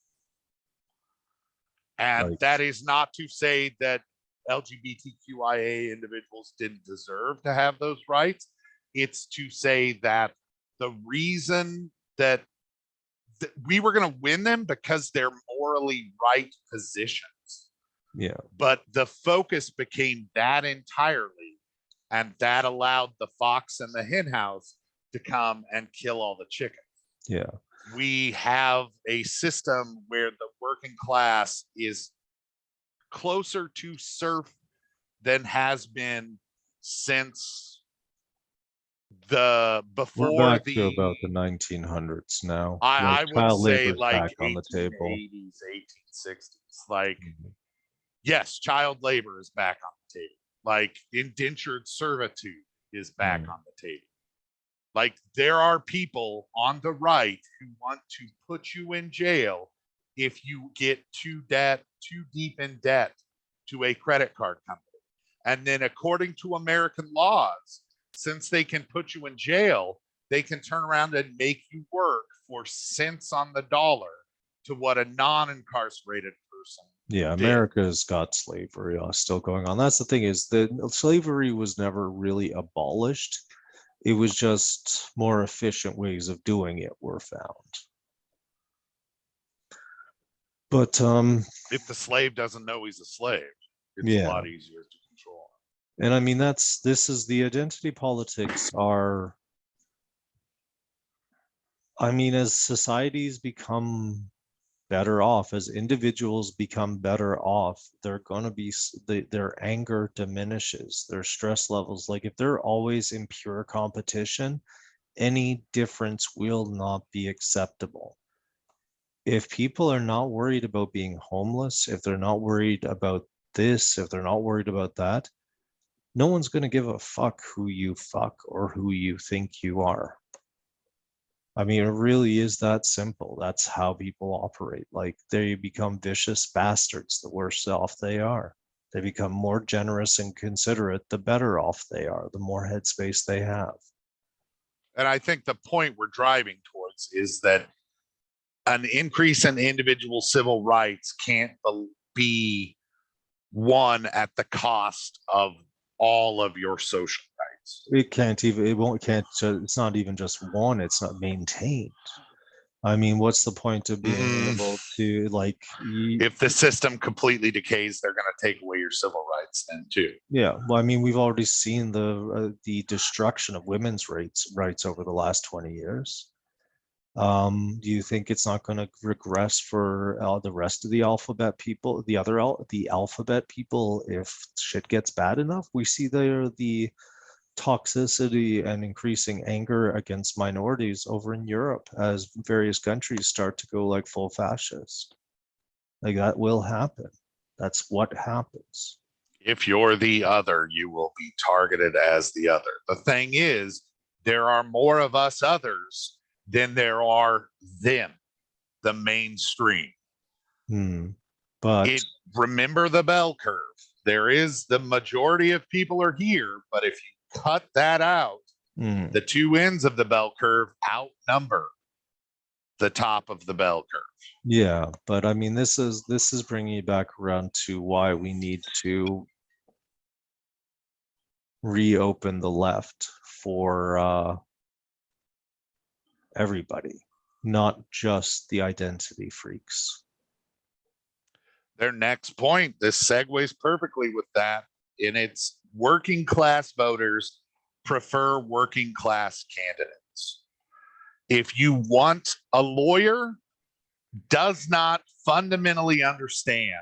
And Like, that is not to say that LGBTQIA individuals didn't deserve to have those rights. It's to say that the reason that we were going to win them because they're morally right positions. yeah, But the focus became that entirely, and that allowed the fox and the hen house to come and kill all the chickens. yeah. We have a system where the working class is closer to serf than has been since the We're before back to the, about the 1900s now. Like I would child say labor's like back on the table. 1880s, 1860s. Like, Mhm. yes, child labor is back on the table. Like indentured servitude is back on the table. Like there are people on the right who want to put you in jail if you get too deep in debt to a credit card company. And then according to American laws, since they can put you in jail, they can turn around and make you work for cents on the dollar to what a non-incarcerated person Yeah, did. America's got slavery still going on. That's the thing is that slavery was never really abolished. It was just more efficient ways of doing it were found. But If the slave doesn't know he's a slave, it's a yeah, lot easier to control. And I mean, this is the identity politics are, I mean, as societies become better off, as individuals become better off, they're going to be, their anger diminishes, their stress levels. Like if they're always in pure competition, any difference will not be acceptable. If people are not worried about being homeless, if they're not worried about this, if they're not worried about that, no one's going to give a fuck who you fuck or who you think you are. I mean, it really is that simple. That's how people operate. Like they become vicious bastards the worse off they are. They become more generous and considerate the better off they are, the more headspace they have. And I think the point we're driving towards is that an increase in individual civil rights can't be won at the cost of all of your social rights. It can't even, it won't, can't, it's not even just one, it's not maintained. I mean, what's the point of being able to like, If the system completely decays, they're going to take away your civil rights then too. yeah, well, I mean, we've already seen the destruction of women's rights over the last 20 years. Do you think it's not going to regress for the rest of the alphabet people, the alphabet people, if shit gets bad enough? We see the toxicity and increasing anger against minorities over in Europe as various countries start to go like full fascist. Like that will happen. That's what happens. If you're the other, you will be targeted as the other. The thing is, there are more of us others than there are them, the mainstream. But remember the bell curve. There is the majority of people are here, but if you cut that out, the two ends of the bell curve outnumber the top of the bell curve. Yeah, but I mean, this is bringing you back around to why we need to reopen the left for everybody, not just the identity freaks. Their next point, this segues perfectly with that, and it's working class voters prefer working class candidates. If you want a lawyer, does not fundamentally understand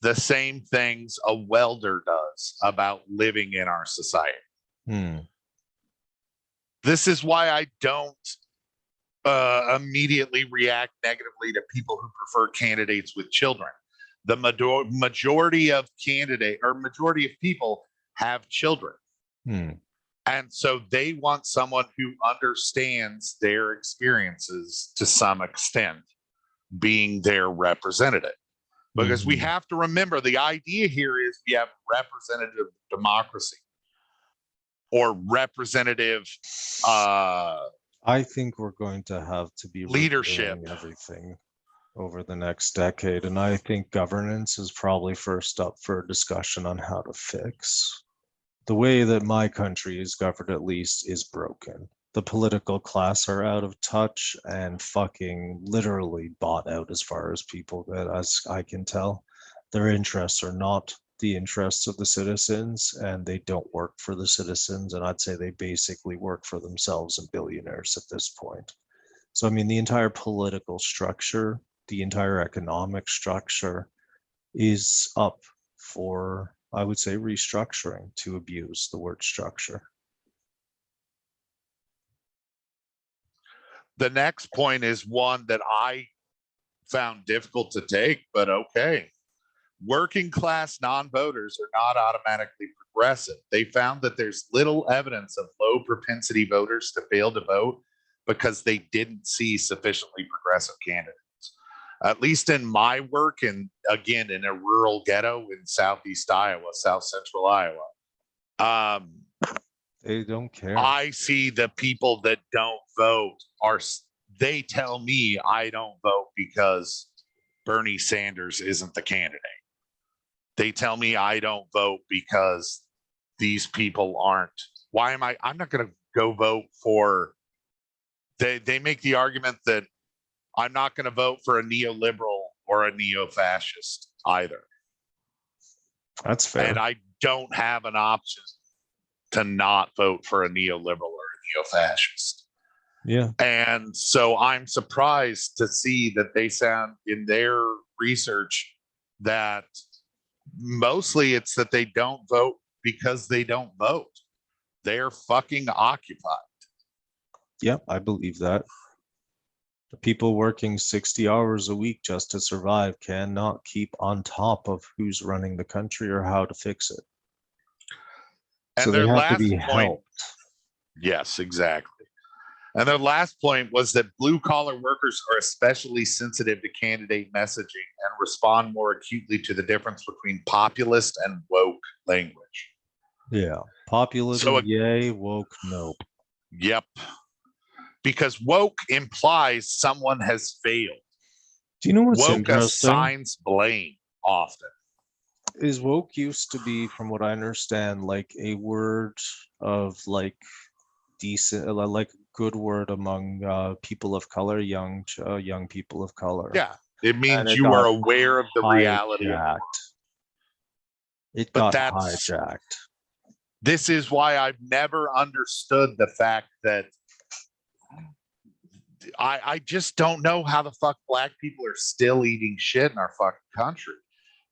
the same things a welder does about living in our society. This is why I don't immediately react negatively to people who prefer candidates with children. The majority of people have children. And so they want someone who understands their experiences to some extent, being their representative. Because we have to remember the idea here is we have representative democracy or representative I think we're going to have to be leadership everything over the next decade, and I think governance is probably first up for a discussion on how to fix. The way that my country is governed, at least, is broken. The political class are out of touch and fucking literally bought out as far as people, as I can tell. Their interests are not the interests of the citizens, and they don't work for the citizens. And I'd say they basically work for themselves and billionaires at this point. So, I mean, the entire political structure, the entire economic structure is up for, I would say, restructuring, to abuse the word structure. The next point is one that I found difficult to take, but okay. Working class non-voters are not automatically progressive. They found that there's little evidence of low propensity voters to fail to vote because they didn't see sufficiently progressive candidates. At least in my work, and again, in a rural ghetto in southeast Iowa, south central Iowa, they don't care. I see the people that don't vote they tell me I don't vote because Bernie Sanders isn't the candidate. They tell me I don't vote because these people aren't. Why am I'm not going to go vote for, they make the argument that I'm not going to vote for a neoliberal or a neo-fascist either. That's fair. And I don't have an option to not vote for a neoliberal or a neo-fascist. Yeah. And so I'm surprised to see that they sound in their research that mostly it's that they don't vote because they don't vote. They're fucking occupied. Yeah, I believe that. The people working 60 hours a week just to survive cannot keep on top of who's running the country or how to fix it. And So they their have to last be point, helped. yes, exactly. And their last point was that blue collar workers are especially sensitive to candidate messaging and respond more acutely to the difference between populist and woke language. Yeah. Populism, So, yay. Woke, nope. yep. Because woke implies someone has failed. Do you know what's Woke interesting? assigns blame often. Is woke used to be, from what I understand, like a word of like decent, like a good word among people of color, young people of color. Yeah. It And means it you are got aware of the reality of the world. hijacked. It But got that's hijacked. this is why I've never understood the fact that I just don't know how the fuck black people are still eating shit in our fucking country.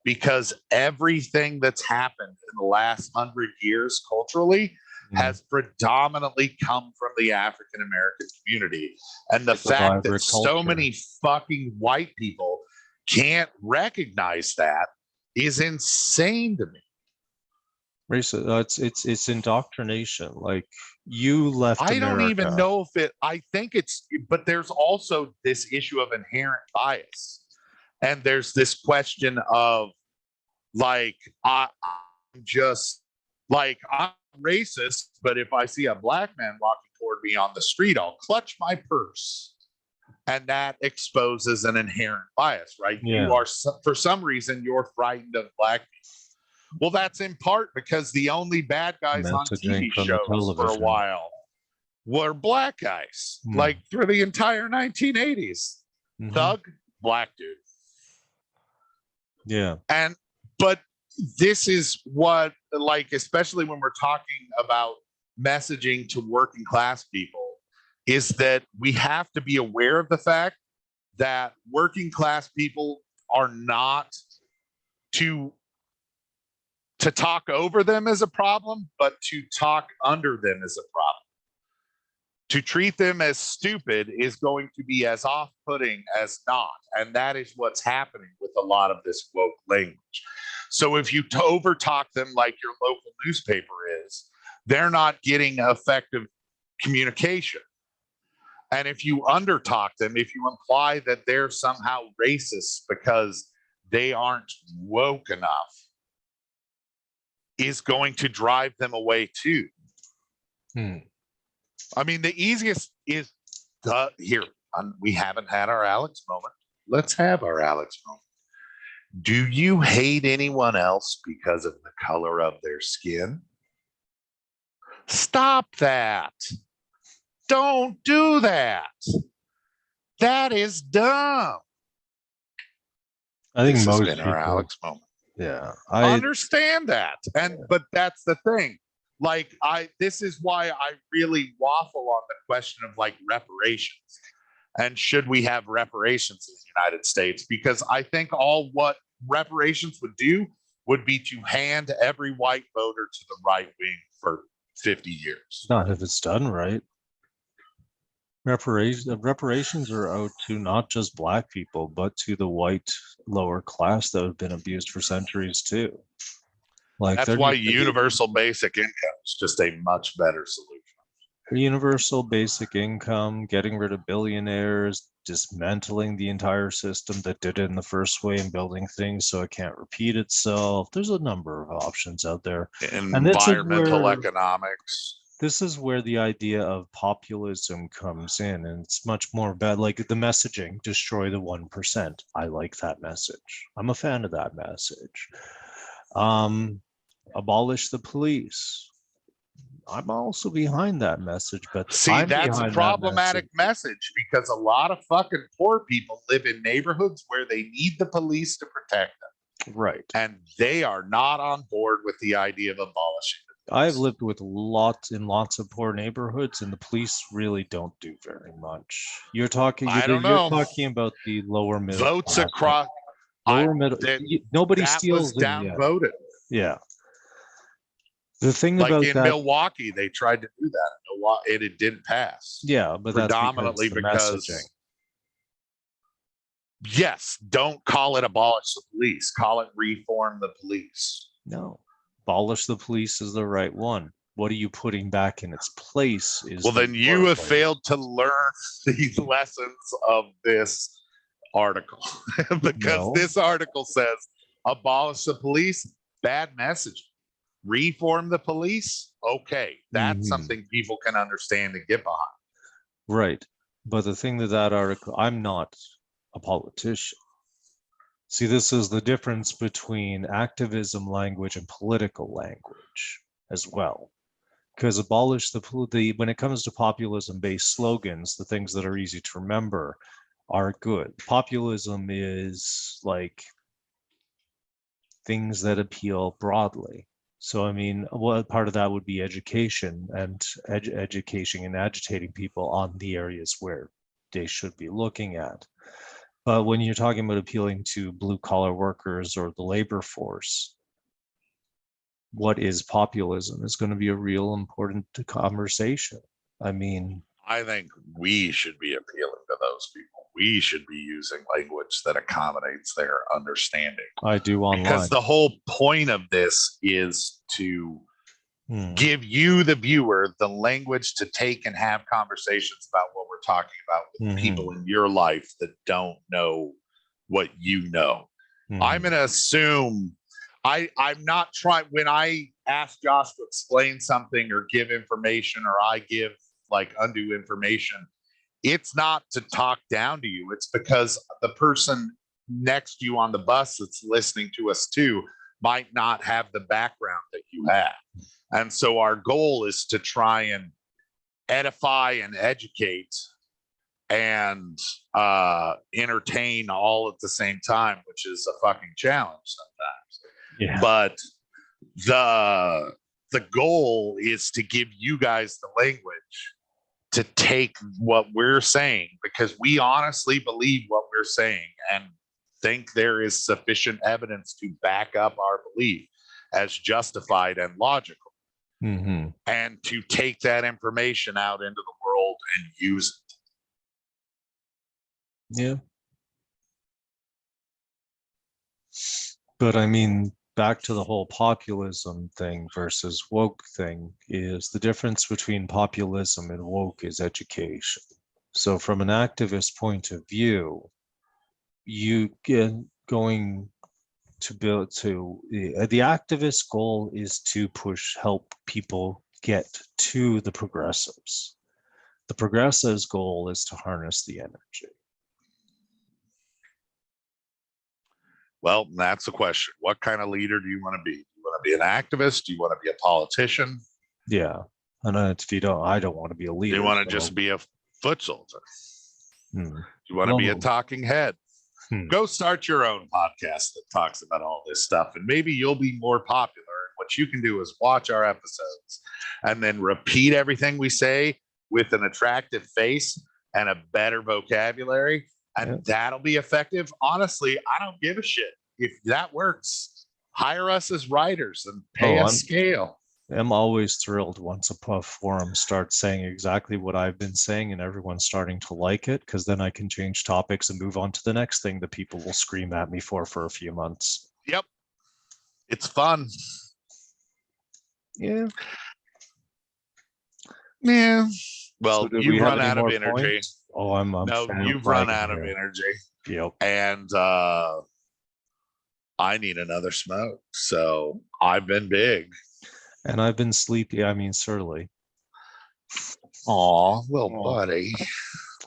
Because everything that's happened in the last 100 years culturally has predominantly come from the African American community. And the It's a fact that vibrant so culture. many fucking white people can't recognize that is insane to me. It's indoctrination. Like, you left I don't even America. know if it, I think it's, but there's also this issue of inherent bias. And there's this question of like, I'm just like, I'm racist, but if I see a black man walking toward me on the street, I'll clutch my purse. And that exposes an inherent bias, right? Yeah. You are, for some reason, you're frightened of black people. Well, that's in part because the only bad guys on Messaging TV from the shows for a television. while were black guys, Hmm. like through the entire 1980s. Mhm. Thug, black dude. Yeah. And, but this is what, like, especially when we're talking about messaging to working class people, is that we have to be aware of the fact that working class people are not to talk over them as a problem, but to talk under them as a problem. To treat them as stupid is going to be as off-putting as not. And that is what's happening with a lot of this woke language. So if you over-talk them like your local newspaper is, they're not getting effective communication. And if you under-talk them, if you imply that they're somehow racist because they aren't woke enough, is going to drive them away too. I mean, the easiest is here. We haven't had our Alex moment. Let's have our Alex moment. Do you hate anyone else because of the color of their skin? Stop that. Don't do that. That is dumb. I think this most has been people, our Alex moment. Yeah, I understand that. But that's the thing. Like, this is why I really waffle on the question of like reparations and should we have reparations in the United States? Because I think all what reparations would do would be to hand every white voter to the right wing for 50 years. Not if it's done right. Reparations are owed to not just black people, but to the white lower class that have been abused for centuries too. Like, that's why universal basic income is just a much better solution. Universal basic income, getting rid of billionaires, dismantling the entire system that did it in the first way and building things so it can't repeat itself. There's a number of options out there. Environmental economics. This is where the idea of populism comes in, and it's much more bad. Like the messaging, destroy the 1%. I like that message. I'm a fan of that message. Abolish the police. I'm also behind that message, but see, that's a problematic message because a lot of fucking poor people live in neighborhoods where they need the police to protect them. Right. And they are not on board with the idea of abolishing the I've police. lived with lots of poor neighborhoods, and the police really don't do very much. You're talking I don't you're know. talking about the lower middle Votes class. across. Lower middle. That Nobody that was steals them yet. downvoted. Yeah. The thing Like about in that, Milwaukee, they tried to do that in Milwaukee, and it didn't pass. yeah, but that's Predominantly because the messaging. because yes, don't call it abolish the police. Call it reform the police. No, abolish the police is the right one. What are you putting back in its place is Well, the then you have important. failed to learn the lessons of this article because No. this article says abolish the police, bad message. Reform the police, okay, that's something people can understand and get behind. Right. But the thing that article, I'm not a politician. See, this is the difference between activism language and political language as well. Because abolish the when it comes to populism-based slogans, the things that are easy to remember are good. Populism is like things that appeal broadly. So, I mean, what part of that would be education and education and agitating people on the areas where they should be looking at. But when you're talking about appealing to blue collar workers or the labor force, what is populism is going to be a real important conversation. I mean, I think we should be appealing to those people. We should be using language that accommodates their understanding. I do online. Because the whole point of this is to give you, the viewer, the language to take and have conversations about what we're talking about with people in your life that don't know what you know. I'm going to assume I'm not trying, when I ask Josh to explain something or give information, or I give like undue information, it's not to talk down to you. It's because the person next to you on the bus that's listening to us too might not have the background that you have. And so our goal is to try and edify and educate and entertain all at the same time, which is a fucking challenge sometimes. Yeah. But the goal is to give you guys the language to take what we're saying, because we honestly believe what we're saying and think there is sufficient evidence to back up our belief as justified and logical. And to take that information out into the world and use it. Yeah. But I mean, back to the whole populism thing versus woke thing, is the difference between populism and woke is education. So from an activist point of view, you get going to build to the activist goal is to help people get to the progressives. The progressives' goal is to harness the energy. Well, that's the question. What kind of leader do you want to be? Do you want to be an activist? Do you want to be a politician? Yeah. And if you don't, I don't want to be a leader. Do you want to just be a foot soldier? Do you want to be a talking head? Go start your own podcast that talks about all this stuff, and maybe you'll be more popular. And what you can do is watch our episodes and then repeat everything we say with an attractive face and a better vocabulary, and that'll be effective. Honestly, I don't give a shit. If that works, hire us as writers and pay us scale. I'm always thrilled once a forum starts saying exactly what I've been saying and everyone's starting to like it, because then I can change topics and move on to the next thing that people will scream at me for a few months. Yep. It's fun. Yeah. Yeah. Well, So you've run out of energy. Points? Oh, I'm no, you've run out of energy. Yep. And I need another smoke. So I've been big. And I've been sleepy. I mean, surly. Aw, little buddy.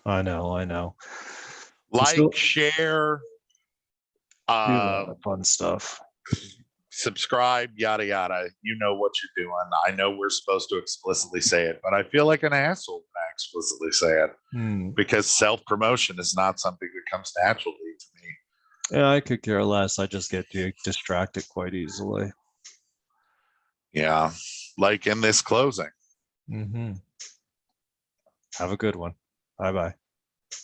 I know. Like, share, fun stuff. Subscribe, yada yada. You know what you're doing. I know we're supposed to explicitly say it, but I feel like an asshole when I explicitly say it because self-promotion is not something that comes naturally to me. Yeah, I could care less. I just get distracted quite easily. Yeah, like in this closing. Mm-hmm. Have a good one. Bye bye.